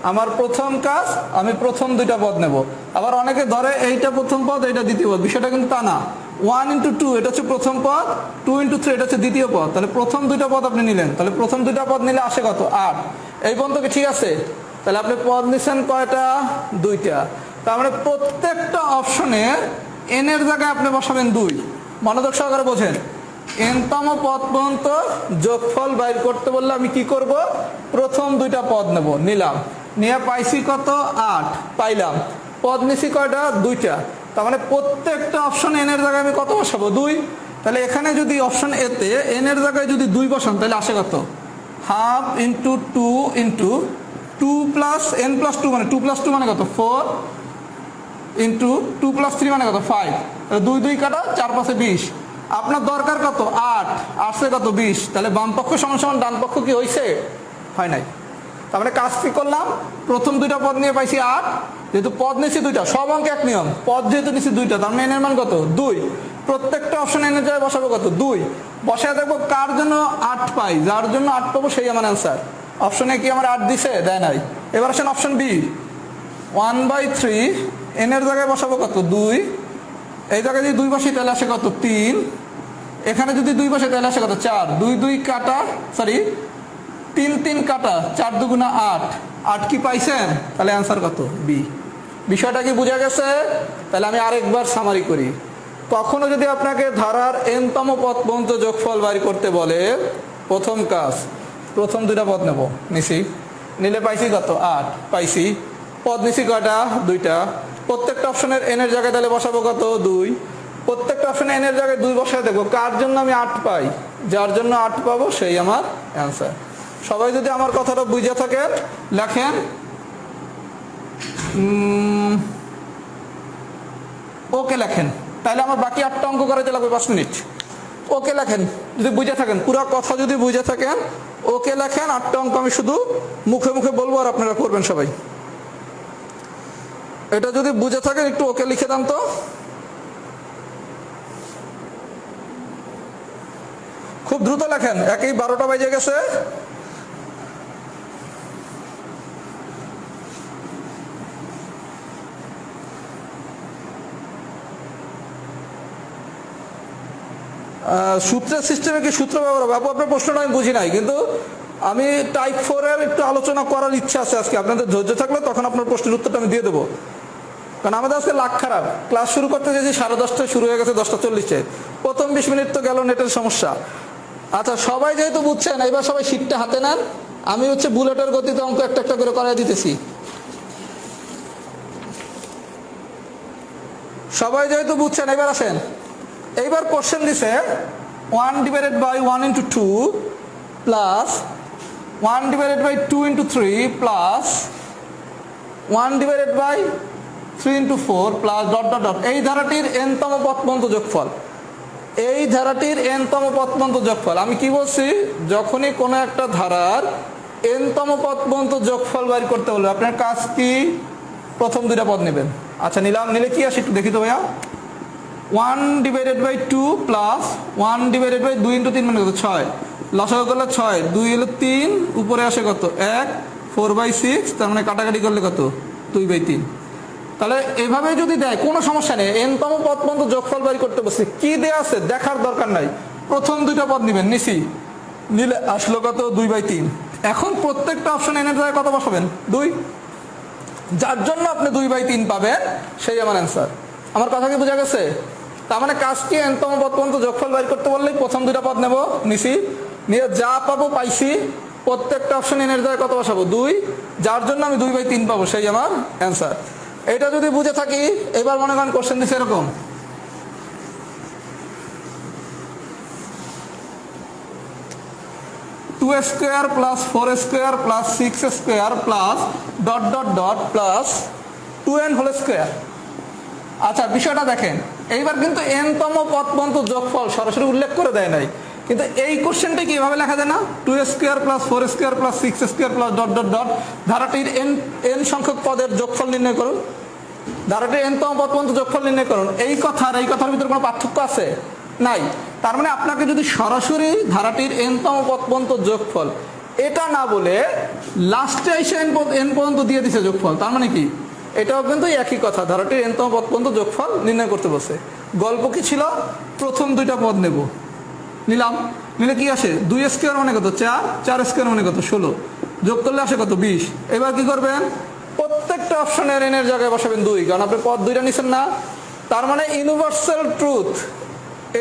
আমার প্রথম কাজ আমি প্রথম দুইটা পদ নেব। আবার অনেকে ধরে এইটা প্রথম পদ, এইটা দ্বিতীয় পদ, বিষয়টা কিন্তু তা না। 1 ইন্টু 2 এটা হচ্ছে প্রথম পদ, 2 ইন্টু 3 এটা হচ্ছে দ্বিতীয় পদ। তাহলে প্রথম দুইটা পদ আপনি নিলেন, তাহলে প্রথম দুইটা পদ নিলে আসে কত? 8। এই পর্যন্ত কি ঠিক আছে? তাহলে আপনি পদ নিছেন কয়টা? দুইটা। তার মানে প্রত্যেকটা অপশনে n এর জায়গায় আপনি বসাবেন 2। মনোযোগ সহকারে বোঝেন। n-তম পদ পর্যন্ত যোগফল বাইর করতে বললে আমি কি করব? প্রথম দুইটা পদ নেব, নিলাম, নিয়ে পাইছি কত? 8 পাইলাম। পদ নিছি কয়টা? দুইটা। তার মানে প্রত্যেকটা অপশন n এর জায়গায় আমি কত বসাবো? 2। তাহলে এখানে যদি অপশন এ তে n এর জায়গায় যদি 2 বসান, তাহলে আসে কত? Half into 2 into 2 plus n plus 2 মানে 2 প্লাস 2 মানে কত? 4 ইন্টু 2 প্লাস 3 মানে কত? 5। 2 2 কাটা, 4 5 20। আপনার দরকার কত? 8, আসছে কত? 20। তাহলে বাম পক্ষ সমান সমান ডান পক্ষ কি হয়েছে? হয় নাই। তার মানে কাজ কি করলাম? প্রথম দুইটা পদ নিয়ে পাইছি 8, যেহেতু পদ নিয়েছি দুইটা, সব অঙ্কে এক নিয়ম, পদ যেহেতু নিয়েছি দুইটা, তার মানে n এর মান কত? 2। প্রত্যেকটা অপশন n এর জায়গায় বসাবো কত? 2। বসায় দেখবো কার জন্য 8 পাই, যার জন্য 8 পাবো সেই আমার অ্যান্সার। অপশনে কি আমার 8 দিছে? দেয় নাই। এবার আসেন অপশন বি, 1/3 n এর জায়গায় বসাবো কত? 2। এই জায়গায় যদি 2 বসে তাহলে আসে কত? 3। এখানে যদি 2 বসে তাহলে আসে কত? 4। 2 2 কাটা, সরি 3 3 কাটা, 4 2 8। 8 কি পাইছেন? তাহলে অ্যান্সার কত? বি। বিষয়টা কি বোঝা গেছে? তাহলে আমি আরেকবার সামারি করি। কখনো যদি আপনাকে ধারার n-তম পদ পর্যন্ত যোগফল বাইর করতে বলে, প্রথম কাজ প্রথম দুইটা পদ নেব, নিছি, নিলে পাইছি কত? 8 পাইছি। পদ নিছি কয়টা? দুইটা। প্রত্যেকটা অপশনের n এর জায়গায় তাহলে বসাবো কত? 2। প্রত্যেকটা অপশনে n এর জায়গায় 2 বসায় দেখবো কার জন্য আমি 8 পাই, যার জন্য 8 পাবো সেই আমার অ্যান্সার। সবাই যদি আমার কথাটা বুঝে থাকেন লেখেন ওকে লেখেন, তাহলে আমার বাকি 8টা অঙ্ক করাইতে লাগবে 5 মিনিট। ওকে লেখেন যদি বুঝে থাকেন, পুরো কথা যদি বুঝে থাকেন ওকে লেখেন। 8টা অঙ্ক আমি শুধু মুখে মুখে বলবো আর আপনারা করবেন সবাই। এটা যদি বুঝে থাকেন একটু ওকে লিখে দেন তো। খুব দ্রুত লেখেন, একই 12টা বাজে গেছে। সূত্রের সিস্টেমে কি সূত্র ব্যবহার হবে? আপনার প্রশ্নটা আমি বুঝি নাই, কিন্তু আমি টাইপ 4 এর একটু আলোচনা করার ইচ্ছা আছে আজকে। আপনাদের ধৈর্য থাকলে তখন আপনার প্রশ্নের উত্তরটা আমি দিয়ে দেবো। কারণ আমাদের আজকে লাখ খারাপ, ক্লাস শুরু করতে গেছি 10:30টায়, শুরু হয়ে গেছে 10:40-এ। প্রথম 20 মিনিট তো গেল নেটের সমস্যা। আচ্ছা, সবাই যেহেতু বুঝছেন, এবার সবাই শিটটা হাতে নেন। আমি বুলেটের গতিতে অঙ্ক একটা একটা করে করাই দিতেছি। সবাই যেহেতু বুঝছেন, এবার আসেন। এইবার কোশ্চেন দিছে 1/1 × 2 plus 1/2 × 3 plus 1/3 × 4 plus dot dot dot. এই ধারাটির n-তম পদ পর্যন্ত যোগফল। এই ধারাটির n-তম পদ পর্যন্ত যোগফল। আমি কি বলছি? যখনই কোনো একটা ধারার n-তম পদ পর্যন্ত যোগফল বাইর করতে বলবে, আপনার কাজ কি? প্রথম দুইটা পদ নেবেন। আচ্ছা, নিলাম। নিলে কি আসে একটু দেখি তো ভাইয়া। 1/2 প্লাস 1/2 × 3 মানে কত? 6। লসাগু করলে 6, 2 হলো 3, উপরে আসে কত? 1, 4/6, তার মানে কাটাকাটি করলে কত? 2/3। তাহলে এভাবে যদি দেয় কোনো সমস্যা নেই। n-তম পদ পর্যন্ত যোগফল বাইর করতে বসে, কি দেয়া আছে দেখার দরকার নাই। প্রথম দুইটা পদ নেবেন, নিছি, নিলে আসলো কত? 2/3। এখন প্রত্যেকটা অপশন এন এর জায়গায় কত বসাবেন 2, যার জন্য আপনি 2/3 পাবেন সেই আমার অ্যান্সার। আমার কথা কি বোঝা গেছে? তার মানে কাজ কি, এনতম পদ পর্যন্ত যোগফল বের করতে বললেই প্রথম দুইটা পদ নেব, নিছি, নিয়ে যা পাবো পাইছি, প্রত্যেকটা অপশন এন এর জায়গায় কত বসাবো 2, যার জন্য আমি 2/3 পাবো সেই আমার অ্যান্সার। এটা যদি বুঝে থাকি, এবার মনে করেন কোশ্চেন দিচ্ছে এরকম, two square plus 4 square plus 6 square plus dot dot dot plus 2n whole square. আচ্ছা বিষয়টা দেখেন, এইবার কিন্তু এনতম পদ পর্যন্ত যোগফল সরাসরি উল্লেখ করে দেয় নাই, কিন্তু এই কোশ্চেনটা কিভাবে লেখা যায় না, 2 square plus 4 square plus 6 square plus dot dot dot ধারাটির এন সংখ্যক পদের যোগফল নির্ণয় করুন, ধারাটির এনতম পদ পর্যন্ত যোগফল নির্ণয় করুন। এই কথার ভিতরে কোনো পার্থক্য আছে? নাই। তার মানে আপনাকে যদি সরাসরি ধারাটির এনতম পদ পর্যন্ত যোগফল এটা না বলে লাস্টে এসে এন পর্যন্ত দিয়ে দিছে যোগফল, তার মানে কি এটাও কিন্তু একই কথা, ধারাটির এনতম পদ পর্যন্ত যোগফল নির্ণয় করতে বসে। গল্প কি ছিল, প্রথম দুইটা পদ নেব, নিলাম, নিলে কি আসে 2 স্কোয়ার মানে কত 4, 4 স্কোয়ার মানে কত 16, যোগ করলে আসে কত 20। এবার কি করবেন, প্রত্যেকটা অপশনের এন এর জায়গায় বসাবেন 2, কারণ আপনি পদ 2টা নিছেন না। তার মানে ইউনিভার্সাল ট্রুথ,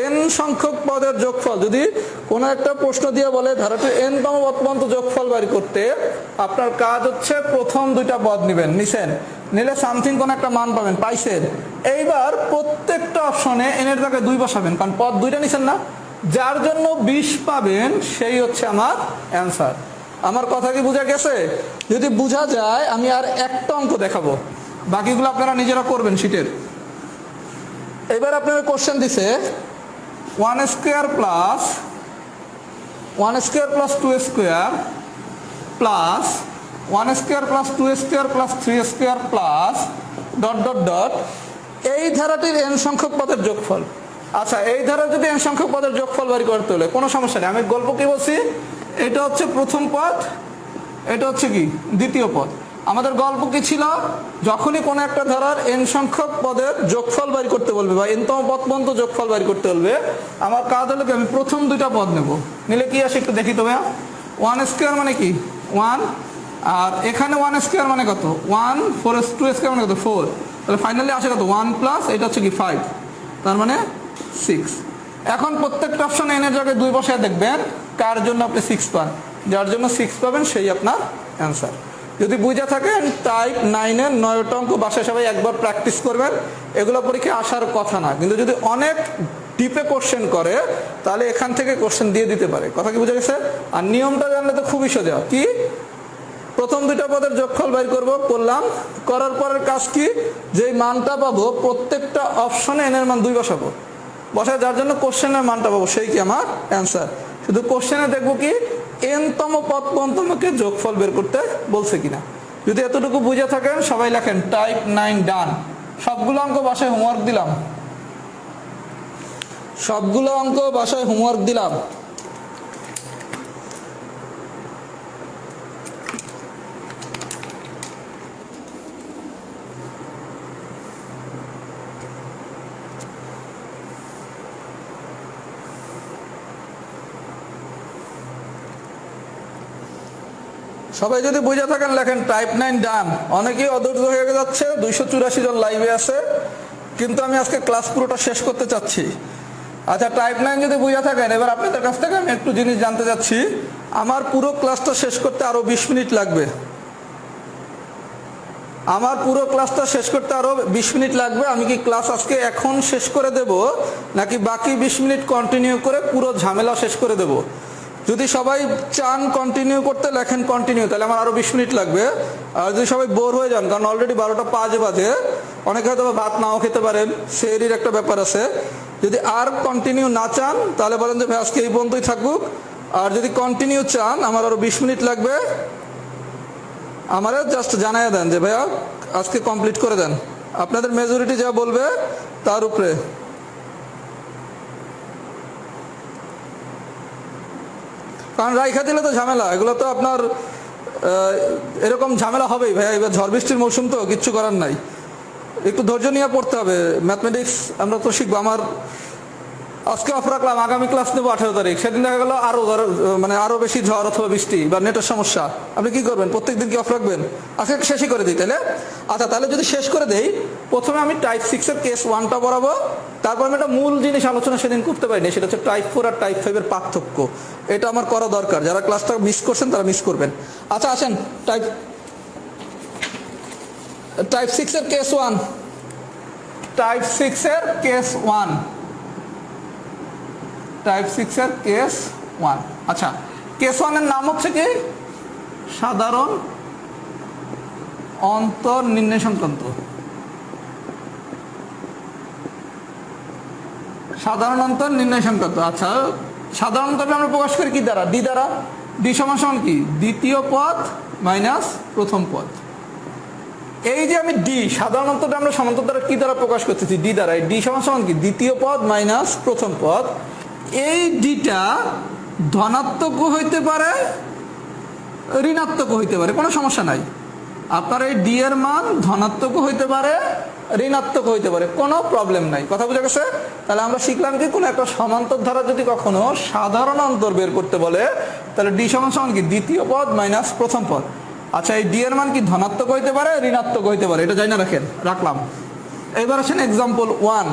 এন সংখ্যক পদের যোগফল যদি কোনো একটা প্রশ্ন দিয়ে বলে ধারাটির এনতম পদ পর্যন্ত যোগফল বের করতে, আপনার কাজ হচ্ছে প্রথম দুইটা পদ নেবেন, নিছেন, নিলে সামথিং কোন একটা মান পাবেন, পাইছেন। এইবার প্রত্যেকটা অপশনে এন এর জায়গায় 2 বসাবেন, কারণ পদ 2টা নিছেন না, যার জন্য 20 পাবেন সেই হচ্ছে আমার অ্যান্সার। আমার কথা কি বোঝা গেছে? যদি বোঝা যায় আমি আর একটা অঙ্ক দেখাবো, বাকিগুলো আপনারা নিজেরা করবেন শীটের। এবার আপনার কোশ্চেন দিছে 1 square plus 2 square plus 1 square plus 2 square plus 3 square plus dot dot dot, এই ধারাটির এন সংখ্যক পদের যোগফল। আচ্ছা এই ধারা যদি এন সংখ্যক পদের যোগফল বের করতে হলে কোনো সমস্যা নেই, আমি গল্প কি বলছি, এটা হচ্ছে প্রথম পদ, এটা হচ্ছে কি দ্বিতীয় পদ। আমাদের গল্প কি ছিল, যখনই কোনো একটা ধারার এন সংখ্যক পদের যোগফল বের করতে বলবে বা এনতম পদ পর্যন্ত যোগফল বের করতে বলবে, আমার কাজ হলো কি আমি প্রথম দুইটা পদ নেব, নিলে কি আসে একটু দেখি তো ভাইয়া। 1 স্কোয়ার মানে কি 1, আর এখানে 1 স্কোয়ার মানে কত 1, 2 স্কোয়ার মানে কত 4, তাহলে ফাইনালি আসে কত 1 প্লাস এটা হচ্ছে কি 5, তার মানে 6। এখন প্রত্যেকটা অপশন এন এর জায়গায় 2 বসায় দেখবেন কার জন্য আপনি 6 পান, যার জন্য 6 পাবেন সেই আপনার অ্যান্সার। যদি বুঝে থাকেন টাইপ 9 এর 9টা অঙ্ক বাসায় সবাই একবার প্র্যাকটিস করবেন, এগুলো পরীক্ষায় আসার কথা না, কিন্তু যদি অনেক ডিপে কোশ্চেন করে তাহলে এখান থেকে কোশ্চেন দিয়ে দিতে পারে। কথা কি বুঝে গেছে? আর নিয়মটা জানলে তো খুবই সোজা, কি প্রথম দুইটা পদের যোগফল বের করব, করলাম, করার পরের কাজ কি, যেই মানটা পাবো প্রত্যেকটা অপশনে এন এর মান 2 বসাবো, বসায় যার জন্য কোশ্চেনের মানটা পাবো সেই কি আমার অ্যান্সার। শুধু কোশ্চেনে দেখবো কি এনতম পদ পর্যন্ত আমাকে যোগফল বের করতে বলছে কিনা। যদি এতটুকু বুঝে থাকেন সবাই লেখেন টাইপ 9 ডান। সবগুলো অঙ্ক বাসায় হোমওয়ার্ক দিলাম, সবগুলো অঙ্ক বাসায় হোমওয়ার্ক দিলাম। সবাই যদি বুঝে থাকেন লেখেন টাইপ 9 ডান। অনেকেই অধৈর্য হয়ে যাচ্ছে, 284 জন লাইভে আছে, কিন্তু আমি আজকে ক্লাস পুরোটা শেষ করতে চাচ্ছি। আচ্ছা টাইপ 9 যদি বুঝে থাকেন, এবার আপনাদের কাছ থেকে আমি একটু জিনিস জানতে চাচ্ছি। আমার পুরো ক্লাসটা শেষ করতে আরো 20 মিনিট লাগবে, আমার পুরো ক্লাসটা শেষ করতে আরো 20 মিনিট লাগবে। আমি কি ক্লাস আজকে এখন শেষ করে দেব, নাকি বাকি 20 মিনিট কন্টিনিউ করে পুরো ঝামেলা শেষ করে দেব? যদি সবাই চান কন্টিনিউ করতে লেখেন কন্টিনিউ, তাহলে আমার আরো 20 মিনিট লাগবে। আর যদি সবাই বোর হয়ে যান, কারণ অলরেডি 12টা 5 বাজে, অনেকে হয়তো ভাত নাও খেতে পারেন, সেরির একটা ব্যাপার আছে। যদি আর কন্টিনিউ না চান তাহলে বলেন যে ভাই আজকে এই পর্যন্তই থাকুক। আর যদি কন্টিনিউ চান, আমার আরো 20 মিনিট লাগবে, আমারে জাস্ট জানাই দেন যে ভাইয়া আজকে কমপ্লিট করে দেন। আপনাদের মেজরিটি যা বলবে তার উপরে। কারণ রাইখা দিলে তো ঝামেলা, এগুলো তো আপনার এরকম ঝামেলা হবেই ভাইয়া। এবার ঝড় বৃষ্টির মৌসুম তো কিচ্ছু করার নাই, একটু ধৈর্য নিয়ে পড়তে হবে। ম্যাথমেটিক্স আমরা তো শিখবো। আমার আজকে অফ রাখলাম, আগামী ক্লাস নেবো 18 তারিখ। সেদিন দেখা গেল আরো বেশি ঝড় অথবা বৃষ্টি বা নেটের সমস্যা, আপনি কি করবেন? প্রত্যেকদিন কি অফ রাখবেন? আজকে শেষই করে দিই তাহলে। আচ্ছা, তাহলে যদি শেষ করে দেই, প্রথমে আমি টাইপ 6 এর কেস 1টা পড়াবো, তারপর আমি একটা মূল জিনিস আলোচনা সেদিন করতে পারিনি, সেটা হচ্ছে টাইপ 4 আর টাইপ 5 এর পার্থক্য। এটা আমার করা দরকার, যারা ক্লাসটা মিস করছেন তারা মিস করবেন। আচ্ছা আসেন, টাইপ 6 এর কেস 1, টাইপ 6 এর কেস 1, টাইপ 6 এর কেস 1। আচ্ছা, কেস 1 এর নাম হচ্ছে কি? সাধারণ অন্তর নির্ণয় সংক্রান্ত। সাধারণ অন্তর নির্ণয় সংক্রান্ত। আচ্ছা, সাধারণ অন্তরটা আমরা প্রকাশ করি কি দ্বারা? ডি দ্বারা। ডি সমান সমান কি? দ্বিতীয় পদ মাইনাস প্রথম পদ। এই যে আমি ডি সাধারণ অন্তরটা আমরা সমান্তর দ্বারা কি দ্বারা প্রকাশ করতেছি? ডি দ্বারা। ডি সমান সমান কি? দ্বিতীয় পদ মাইনাস প্রথম পদ। এই ডিটা ধনাত্মক হইতে পারে, ঋণাত্মক হইতে পারে, কোনো সমস্যা নাই। আপনার এই ডি এর মান ধনাত্মক হইতে পারে, ঋণাত্মক হইতে পারে, কোনো প্রবলেম নাই। কথা বুঝা গেছে? তাহলে আমরা শিখলাম কি, কোনো একটা সমান্তর ধারা যদি কখনো সাধারণ অন্তর বের করতে বলে, তাহলে ডি সমান সমান কি? দ্বিতীয় পদ মাইনাস প্রথম পদ। আচ্ছা, এই ডি এর মান কি ধনাত্মক হইতে পারে, ঋণাত্মক হইতে পারে, এটা জানি না, রাখলাম। এবার আসেন এক্সাম্পল 1।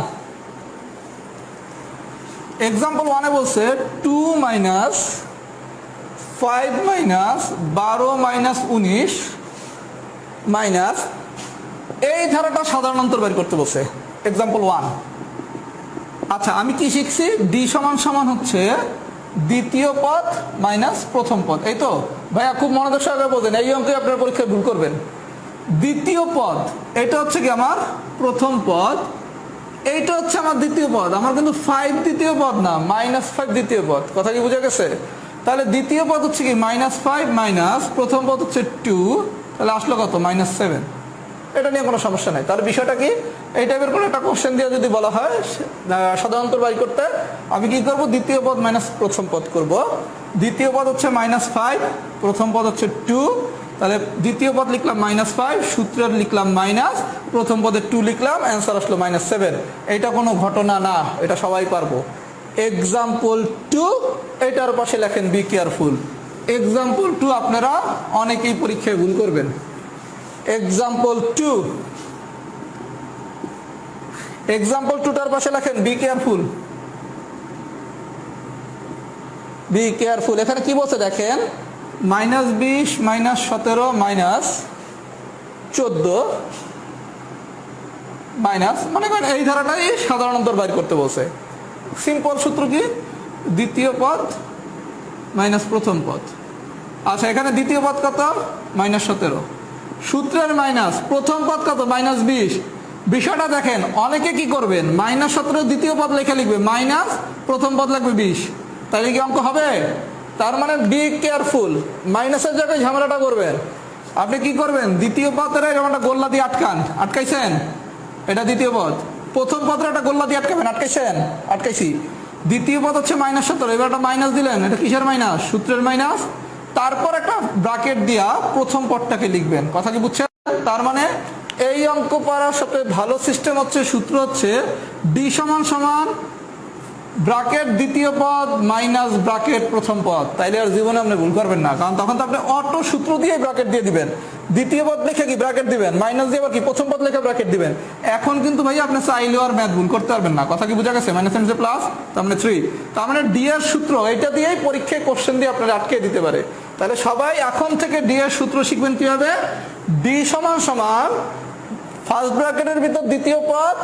এক্সাম্পল 1 এ বলছে 2 মাইনাস 5 মাইনাস 12 মাইনাস 19 মাইনাস, এই ধারাটা সাধারণ অন্তর বের করতে বলছে, এক্সাম্পল 1। আচ্ছা, আমি কি শিখছি? ডি সমান সমান হচ্ছে দ্বিতীয় পদ মাইনাস প্রথম পদ, এই তো ভাইয়া? খুব মনোযোগ সহকারে বোঝেন, এই অঙ্কে আপনার পরীক্ষায় ভুল করবেন। দ্বিতীয় পদ এটা হচ্ছে কি আমার প্রথম পদ, এইটা হচ্ছে আমার দ্বিতীয় পদ। আমার কিন্তু 5 দ্বিতীয় পদ না, -5 দ্বিতীয় পদ। কথা কি বুঝা গেছে? তাহলে দ্বিতীয় পদ হচ্ছে কি -5 মাইনাস প্রথম পদ হচ্ছে 2, তাহলে আসলো কত? -7। এটা নিয়ে কোনো সমস্যা নাই। তাহলে বিষয়টা কি? এই টাইপের কোনো একটা কোশ্চেন দিয়ে যদি বলা হয় সাধারণ অন্তর বাই করতে, আমি কি করব? দ্বিতীয় পদ মাইনাস প্রথম পদ করব। দ্বিতীয় পদ হচ্ছে -5, প্রথম পদ হচ্ছে 2, তাহলে দ্বিতীয় পদ লিখলাম -5, সূত্রের লিখলাম মাইনাস, প্রথম পদে 2 লিখলাম, অ্যান্সার আসলো -7। এটা কোনো ঘটনা না, এটা সবাই পারবো। এক্সাম্পল 2, এটার পাশে লেখেন বি কেয়ারফুল। এক্সাম্পল 2 আপনারা অনেকেই পরীক্ষায় ভুল করবেন। এক্সাম্পল 2, এক্সাম্পল 2টার পাশে লেখেন বি কেয়ারফুল। Be careful. এখানে কি বলছে দেখেন, -20 -17 -14 মাইনাস, মনে করেন এই ধারাটাই সাধারণ অন্তর বাইর করতে বলছে। সিম্পল সূত্র কি? দ্বিতীয় পদ মাইনাস প্রথম পদ। আচ্ছা, এখানে দ্বিতীয় পদ কত? -17, সূত্রের মাইনাস, প্রথম পদ কত? -20। বিষয়টা দেখেন, অনেকে কি করবেন? -17 দ্বিতীয় পদ লেখা লিখবে, মাইনাস প্রথম পদ লাগবে 20, তাহলে কি অঙ্ক হবে? তার মানে বি কেয়ারফুল, মাইনাসের জায়গায় ঝামেলাটা করবেন। আপনি কি করবেন? দ্বিতীয় পদের একটা গোল্লা দিয়ে আটকাইছেন, এটা দ্বিতীয় পদ। প্রথম পদের একটা গোল্লা দিয়ে আটকাবেন, আটকাইছি। দ্বিতীয় পদ হচ্ছে -17, এবার একটা মাইনাস দিলেন, এটা কিসের মাইনাস? সূত্রের মাইনাস। তারপর একটা ব্র্যাকেট দিয়া প্রথম পদটাকে লিখবেন। কথা কি বুঝছেন? তার মানে এই অঙ্ক পাওয়ার সাথে ভালো সিস্টেম হচ্ছে, সূত্র হচ্ছে ডি সমান সমান ব্র্যাকেট দ্বিতীয় পদ মাইনাস ব্র্যাকেট প্রথম পদ। তাইলে আর জীবনে আপনি ভুল করবেন না, কারণ তখন তো আপনি অটো সূত্র দিয়ে ব্র্যাকেট দিয়ে দিবেন। দ্বিতীয় পদ লিখে কি ব্র্যাকেট দিবেন, মাইনাস দিয়ে আবার কি প্রথম পদ লিখে ব্র্যাকেট দিবেন। এখন কিন্তু ভাই আপনি চাইলেও আর ম্যাথ ভুল করতে পারবেন না। কথা কি বোঝা গেছে? মাইনাস এন্ড প্লাস, তার মানে 3, তার মানে ডি এর সূত্র এটা দিয়েই পরীক্ষায় কোশ্চেন দিয়ে আপনারা আটকে দিতে পারে। তাহলে সবাই এখন থেকে ডি এর সূত্র শিখবেন কিভাবে। ডি সমান সমান ফার্স্ট ব্র্যাকেটের ভিতর দ্বিতীয় পদ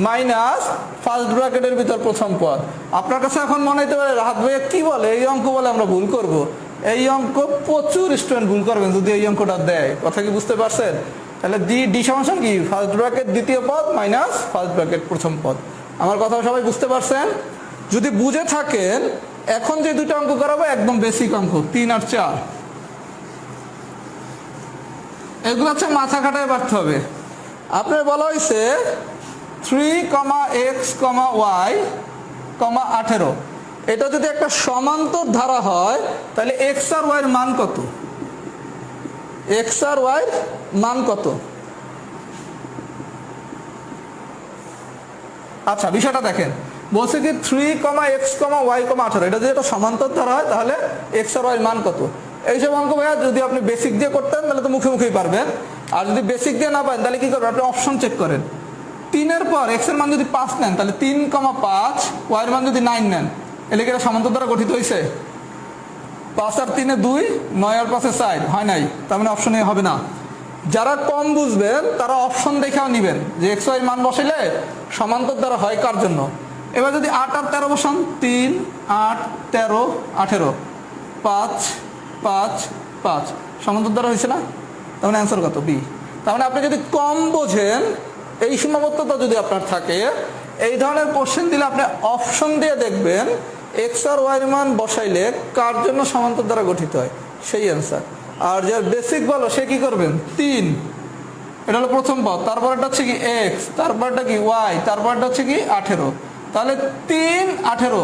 মাইনাস ফার্স্ট ব্র্যাকেটের ভিতর প্রথম পদ। আপনার কাছে এখন মনে হতে পারে রাহাত ভাইয়া কি বলে, এই অঙ্ক বলে আমরা ভুল করব। এই অঙ্ক প্রচুর স্টুডেন্ট ভুল করবেন যদি এই অঙ্কটা দেয়। কথা কি বুঝতে পারছেন? তাহলে ডি সমান কি? ফার্স্ট ব্র্যাকেট দ্বিতীয় পদ মাইনাস ফার্স্ট ব্র্যাকেট প্রথম পদ। আমার কথা সবাই বুঝতে পারছেন? যদি বুঝে থাকেন, এখন যে দুটো অঙ্ক করাবো একদম বেসিক অঙ্ক, 3 আর 4, এগুলো হচ্ছে মাথা খাটায় পারতে হবে। আপনার বলা হয়েছে 3, x, y, 18, এটা যদি একটা সমান্তর ধারা হয় তাহলে x আর y এর মান কত? x আর y এর মান কত? আচ্ছা, বিষয়টা দেখেন, বলছে কি 3,x,y,18, এটা যদি একটা সমান্তর ধারা হয় তাহলে x আর y মান কত। এইসব অঙ্ক ভাইয়া যদি আপনি বেসিক দিয়ে করতেন তাহলে তো মুখে মুখেই পারবেন, আর যদি বেসিক দিয়ে না পারেন তাহলে কি করবেন, আপনি অপশন চেক করেন। 3-এর পর x এর মান যদি 5 নেন তাহলে 3,5, y এর মান যদি 9 নেন, এলে কি এটা সমান্তর দ্বারা গঠিত হয়েছে? 5 আর 3 2, 9 আর 5 4 হয় নাই, তার মানে অপশনে হবে না। যারা কম বুঝবেন তারা অপশন দেখেও নিবেন যে x y মান বসাইলে সমান্তর দ্বারা হয় কার জন্য। এবার যদি 8 আর 13 বসান, 3, 8, 13, 18, 5, 5, 5 সমান্তর দ্বারা হয়েছে না, তার মানে অ্যান্সার কত? বি। তার মানে আপনি যদি কম বোঝেন, এই সীমাবদ্ধতা যদি আপনার থাকে, এই ধরনের কোশ্চেন দিলে আপনি অপশন দিয়ে দেখবেন x আর y এর মান বসাইলে কার জন্য সমান্তর দ্বারা গঠিত হয়, সেই অ্যান্সার। আর যার বেসিক বলো সে কি করবেন, 3, এটা হলো প্রথম পদ, তারপরটা হচ্ছে কি x, তারপরটা কি y, তারপরটা হচ্ছে কি 18, তাহলে 3, 18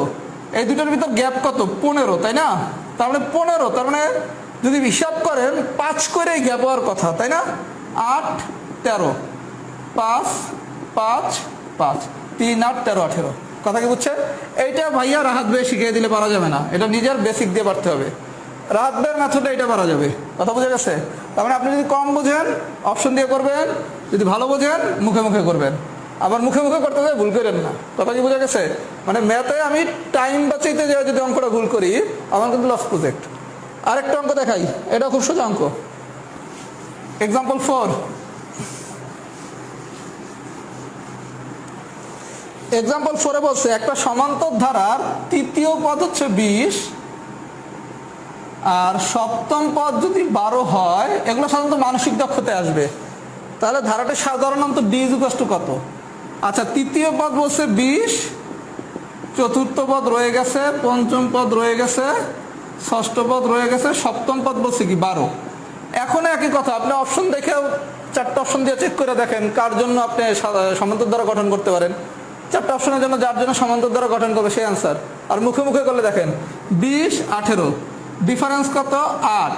এই দুটোর ভিতর গ্যাপ কত? 15, তাই না? তার মানে 15, তার মানে যদি হিসাব করেন 5 করে গ্যাপ হওয়ার কথা, তাই না? 8, 13, 5, 5, 5, 3, 8, 13, 18, কথা কি বুঝছে? এইটা ভাইয়া রাহাত ভাই শিখিয়ে দিলে পারা যাবে না, এটা নিজের বেসিক দিয়ে পারতে হবে। রাহাত ভাইয়ের মেথডে এটা পারা যাবে, কথা বুঝে গেছে? তার মানে আপনি যদি কম বোঝেন অপশন দিয়ে করবেন, যদি ভালো বোঝেন মুখে মুখে করবেন। আবার মুখে মুখে করতে যায় ভুল করেন না, কথা কি বুঝে গেছে? মানে ম্যাথে আমি টাইম বাঁচাইতে যাই যদি অঙ্কটা ভুল করি আমার কিন্তু লস প্রজেক্ট। আরেকটা অঙ্ক দেখাই, এটা খুব সোজা অঙ্ক। এক্সাম্পল 4, এক্সাম্পল 4-এ বলছে একটা সমান্তর ধারার তৃতীয় পদ হচ্ছে 20 আর সপ্তম পদ যদি 12 হয়, এগুলো সাধারণত মানসিক দক্ষতায় আসবে। তাহলে ধারাটা সাধারণত d কত? আচ্ছা, তৃতীয় পদ বলছে 20, চতুর্থ পদ রয়ে গেছে, পঞ্চম পদ রয়ে গেছে, ষষ্ঠ পদ রয়ে গেছে, সপ্তম পদ বলছে কি 12। এখন একই কথা, আপনি অপশন দেখেও 4টা অপশন দিয়ে চেক করে দেখেন কার জন্য আপনি সমান্তর দ্বারা গঠন করতে পারেন। 4টা অপশনের জন্য যার জন্য সমান্তর দ্বারা গঠন করবে সেই অ্যান্সার। আর মুখে মুখে করলে দেখেন 20, 18 ডিফারেন্স কত? 8।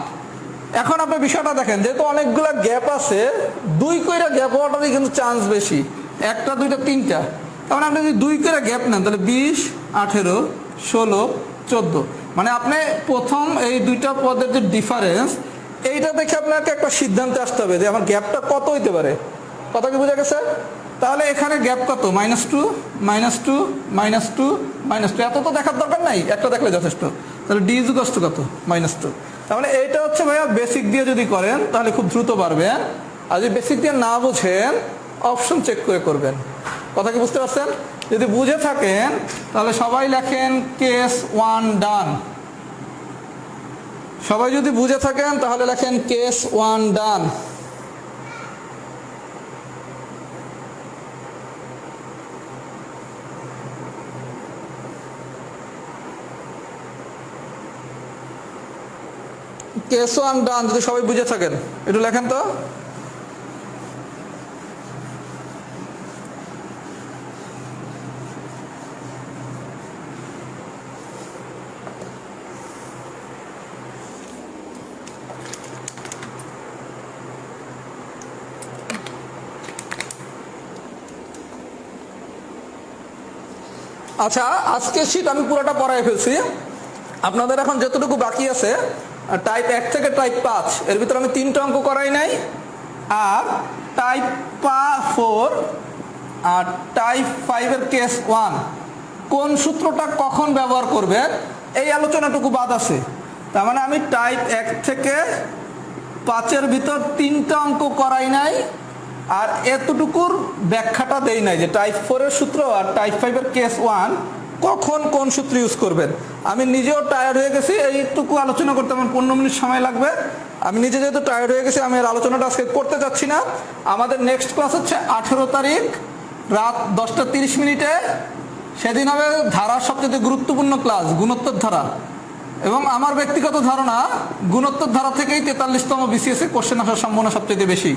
এখন আপনি বিষয়টা দেখেন, যেহেতু অনেকগুলো গ্যাপ আছে, 2 কইরা গ্যাপ হওয়াটারই কিন্তু চান্স বেশি, 1টা 2টা 3টা। তার মানে আপনি যদি 2 কইরা গ্যাপ নেন তাহলে 20, 18, 16, 14, মানে আপনি প্রথম এই 2টা পদের যে ডিফারেন্স, এইটা দেখে আপনাকে একটা সিদ্ধান্তে আসতে হবে যে আমার গ্যাপটা কত হইতে পারে, কথা কি বোঝা গেছে? তাহলে এখানে গ্যাপ কত? -2, -2, -2, -2, এত তো দেখার দরকার নাই, একটা দেখলে যথেষ্ট। তাহলে d কত? -2। তার মানে এইটা হচ্ছে ভাইয়া বেসিক দিয়ে যদি করেন তাহলে খুব দ্রুত পারবেন, আর যদি বেসিক দিয়ে না বুঝেন অপশন চেক করে করবেন, কথা কি বুঝতে পারছেন? যদি বুঝে থাকেন তাহলে সবাই লেখেন কেস 1 ডান। সবাই যদি বুঝে থাকেন তাহলে লেখেন কেস 1 ডান। কেস 1 ডান যদি সবাই বুঝে থাকেন একটু লেখেন তো। আচ্ছা, আজকে শীট আমি পুরোটা পড়াই ফেলছি, আপনাদের এখন যতটুকু বাকি আছে টাইপ 1 থেকে টাইপ 5 এর ভিতরে আমি 3টা অঙ্ক করাই নাই, আর টাইপ 4 আর টাইপ 5 এর কেস 1 কোন সূত্রটা কখন ব্যবহার করবেন এই আলোচনাটুকু বাদ আছে। তার মানে আমি টাইপ 1 থেকে 5 এর ভিতর 3টা অঙ্ক করাই নাই, আর এতটুকুর ব্যাখ্যাটা দেই নাই যে টাইপ 4 এর সূত্র আর টাইপ 5 এর কেস 1 কখন কোন সূত্র ইউজ করবেন। আমি নিজেও টায়ার্ড হয়ে গেছি, এইটুকু আলোচনা করতে আমার 15 মিনিট সময় লাগবে। আমি নিজে যেহেতু টায়ার্ড হয়ে গেছি আমি আর আলোচনাটা আজকে করতে চাচ্ছি না। আমাদের নেক্সট ক্লাস হচ্ছে 18 তারিখ রাত 10টা 30 মিনিটে, সেদিন হবে ধারার সবচেয়ে গুরুত্বপূর্ণ ক্লাস গুণোত্তর ধারা, এবং আমার ব্যক্তিগত ধারণা গুণোত্তর ধারা থেকেই 43তম বিসিএস এ কোশ্চেন আসার সম্ভাবনা সবচেয়ে বেশি।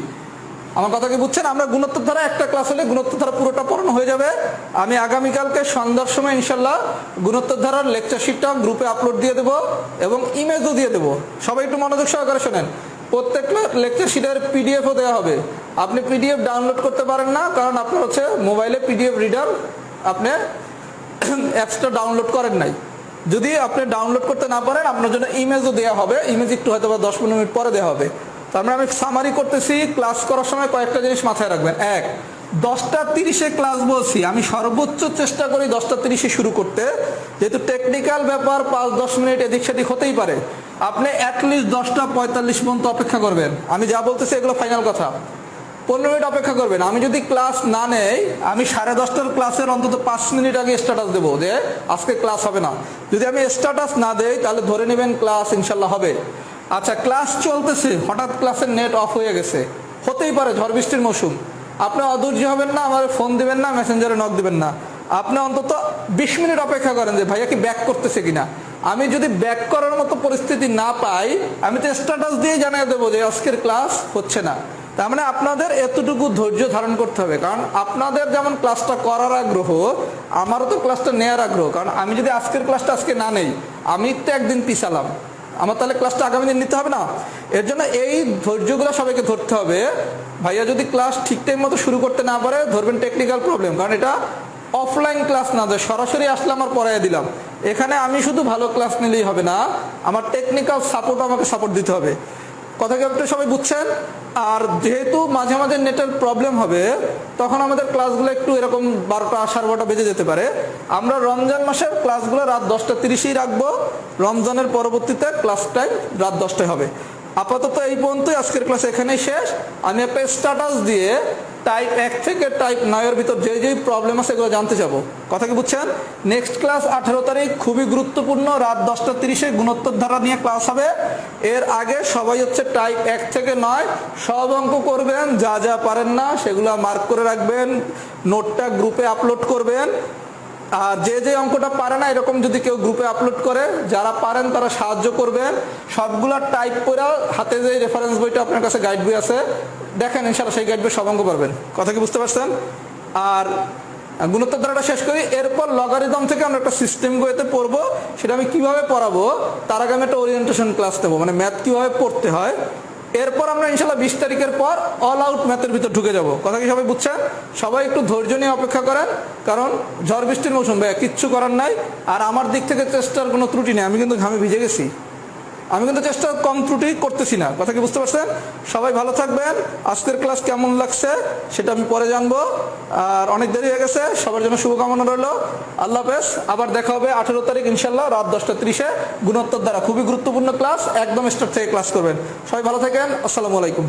আমার কথা কি বুঝছেন? আমরা গুণোত্তর ধারা একটা ক্লাস হলে গুণোত্তর ধারা পুরোটা পড়ানো হয়ে যাবে। আমি আগামীকালকে সন্ধ্যার সময় ইনশাল্লাহ গুণোত্তর ধারার লেকচার শিটটা গ্রুপে আপলোড দিয়ে দেবো এবং ইমেজও দিয়ে দেবো। সবাই একটু মনোযোগ সহকারে শোনেন। প্রত্যেকটা লেকচার শিটের পিডিএফও দেওয়া হবে। আপনি পিডিএফ ডাউনলোড করতে পারেন না, কারণ আপনার হচ্ছে মোবাইলে পিডিএফ রিডার আপনি অ্যাপসটা ডাউনলোড করেন নাই, যদি আপনি ডাউনলোড করতে না পারেন আপনার জন্য ইমেজও দেওয়া হবে, ইমেজ একটু হয়তো বা 10-15 মিনিট পরে দেওয়া হবে। তারপরে আমি সামারি করতেছি, ক্লাস করার সময় কয়েকটা জিনিস মাথায় রাখবেন। 1, 10:30 ক্লাস বলছি, আমি সর্বোচ্চ চেষ্টা করি 10:30 শুরু করতে, যেহেতু টেকনিক্যাল ব্যাপার 5-10 মিনিট এদিক সেদিক হতেই পারে। আপনি অ্যাটলিস্ট 10:45 পর্যন্ত অপেক্ষা করবেন। আমি যা বলতেছি এগুলো ফাইনাল কথা। 15 মিনিট অপেক্ষা করবেন। আমি যদি ক্লাস না নেই, আমি 10:30 ক্লাসের অন্তত 5 মিনিট আগে স্ট্যাটাস দেবো যে আজকে ক্লাস হবে না। যদি আমি স্ট্যাটাস না দেই তাহলে ধরে নেবেন ক্লাস ইনশাল্লাহ হবে। আচ্ছা, ক্লাস চলতেছে, হঠাৎ ক্লাসের নেট অফ হয়ে গেছে, হতেই পারে, ঝড় বৃষ্টির মৌসুম। আপনি অধৈর্য হবেন না, আমার ফোন দিবেন না, মেসেঞ্জারে নক দিবেন না, আপনি অন্তত 20 মিনিট অপেক্ষা করেন যে ভাইয়া কি ব্যাক করতেছে কিনা। আমি যদি ব্যাক করার মতো পরিস্থিতি না পাই, আমি তো স্ট্যাটাস দিয়ে জানিয়ে দেবো যে আজকের ক্লাস হচ্ছে না। তার মানে আপনাদের এতটুকু ধৈর্য ধারণ করতে হবে, কারণ আপনাদের যেমন ক্লাসটা করার আগ্রহ, আমারও তো ক্লাসটা নেওয়ার আগ্রহ। কারণ আমি যদি আজকের ক্লাসটা আজকে না নেই, আমি তো একদিন পিছালাম, আমার তাহলে ক্লাসটা আগামী দিন নিতে হবে না। এর জন্য এই ধৈর্যগুলো সবাইকে ধরতে হবে। ভাইয়া যদি ক্লাস ঠিক টাইম মতো শুরু করতে না পারে, ধরবেন টেকনিক্যাল প্রবলেম, কারণ এটা অফলাইন ক্লাস না, যে সরাসরি আসলাম আর পড়াইয়া দিলাম। এখানে আমি শুধু ভালো ক্লাস নিলেই হবে না, আমার টেকনিক্যাল সাপোর্ট আমাকে সাপোর্ট দিতে হবে। কথা কি আপনি সবাই বুঝছেন? আর যেহেতু মাঝে মাঝে নেটের প্রবলেম হবে, তখন আমাদের ক্লাসগুলো একটু এরকম 12টা 12:30 বেজে যেতে পারে। আমরা রমজান মাসের ক্লাসগুলো রাত 10:30 রাখবো, রমজানের পরবর্তীতে ক্লাস টাইম রাত 10টায় হবে। আপাতত এই পর্যন্তই, আজকের ক্লাস এখানেই শেষ। আমি একটা স্ট্যাটাস দিয়ে টাইপ 1 থেকে টাইপ 9 এর ভিতর যেই প্রবলেম আছে এগুলো জানতে যাবো। কথা কি বুঝছেন? নেক্সট ক্লাস 18 তারিখ, খুবই গুরুত্বপূর্ণ, রাত 10:30 গুণোত্তর ধারা নিয়ে ক্লাস হবে। এর আগে সবাই হচ্ছে টাইপ 1 থেকে 9 সব অঙ্ক করবেন, যা যা পারেন না সেগুলো মার্ক করে রাখবেন, নোটটা গ্রুপে আপলোড করবেন। আর যে অঙ্কটা পারে না এরকম যদি কেউ গ্রুপে আপলোড করে, যারা পারেন তারা সাহায্য করবেন। সবগুলা টাইপ করে হাতে যে রেফারেন্স বইটা আপনার কাছে গাইড বই আছে, দেখেন ইনশাআল্লাহ সেই গাইড বই সব অঙ্ক পারবেন। কথা কি বুঝতে পারছেন? আর গুণোত্তর ধারাটা শেষ করি, এরপর লগারিদম থেকে আমরা একটা সিস্টেম বইতে পড়বো, সেটা আমি কিভাবে পড়াবো তার আগে আমি একটা ওরিয়েন্টেশন ক্লাস নেবো, মানে ম্যাথ কিভাবে পড়তে হয়। এরপর আমরা ইনশাল্লাহ 20 তারিখের পর অল আউট ম্যাথের ভিতর ঢুকে যাব। কথা কি সবাই বুঝছেন? সবাই একটু ধৈর্য নিয়ে অপেক্ষা করেন, কারণ ঝড় বৃষ্টির মৌসুম, ভাইয়া কিচ্ছু করার নাই। আর আমার দিক থেকে চেষ্টার কোনো ত্রুটি নেই, আমি কিন্তু ঘামে ভিজে গেছি, আমি কিন্তু চেষ্টা কম ত্রুটি করতেছি না। কথা কি বুঝতে পারছেন? সবাই ভালো থাকবেন। আজকের ক্লাস কেমন লাগছে সেটা আমি পরে জানবো। আর অনেক দেরি হয়ে গেছে, সবার জন্য শুভকামনা রইল। আল্লাহ হাফেজ। আবার দেখা হবে 18 তারিখ ইনশাল্লাহ রাত 10:30 গুণোত্তর দ্বারা, খুবই গুরুত্বপূর্ণ ক্লাস, একদম স্টার্ট থেকে ক্লাস করবেন। সবাই ভালো থাকেন, আসসালামু আলাইকুম।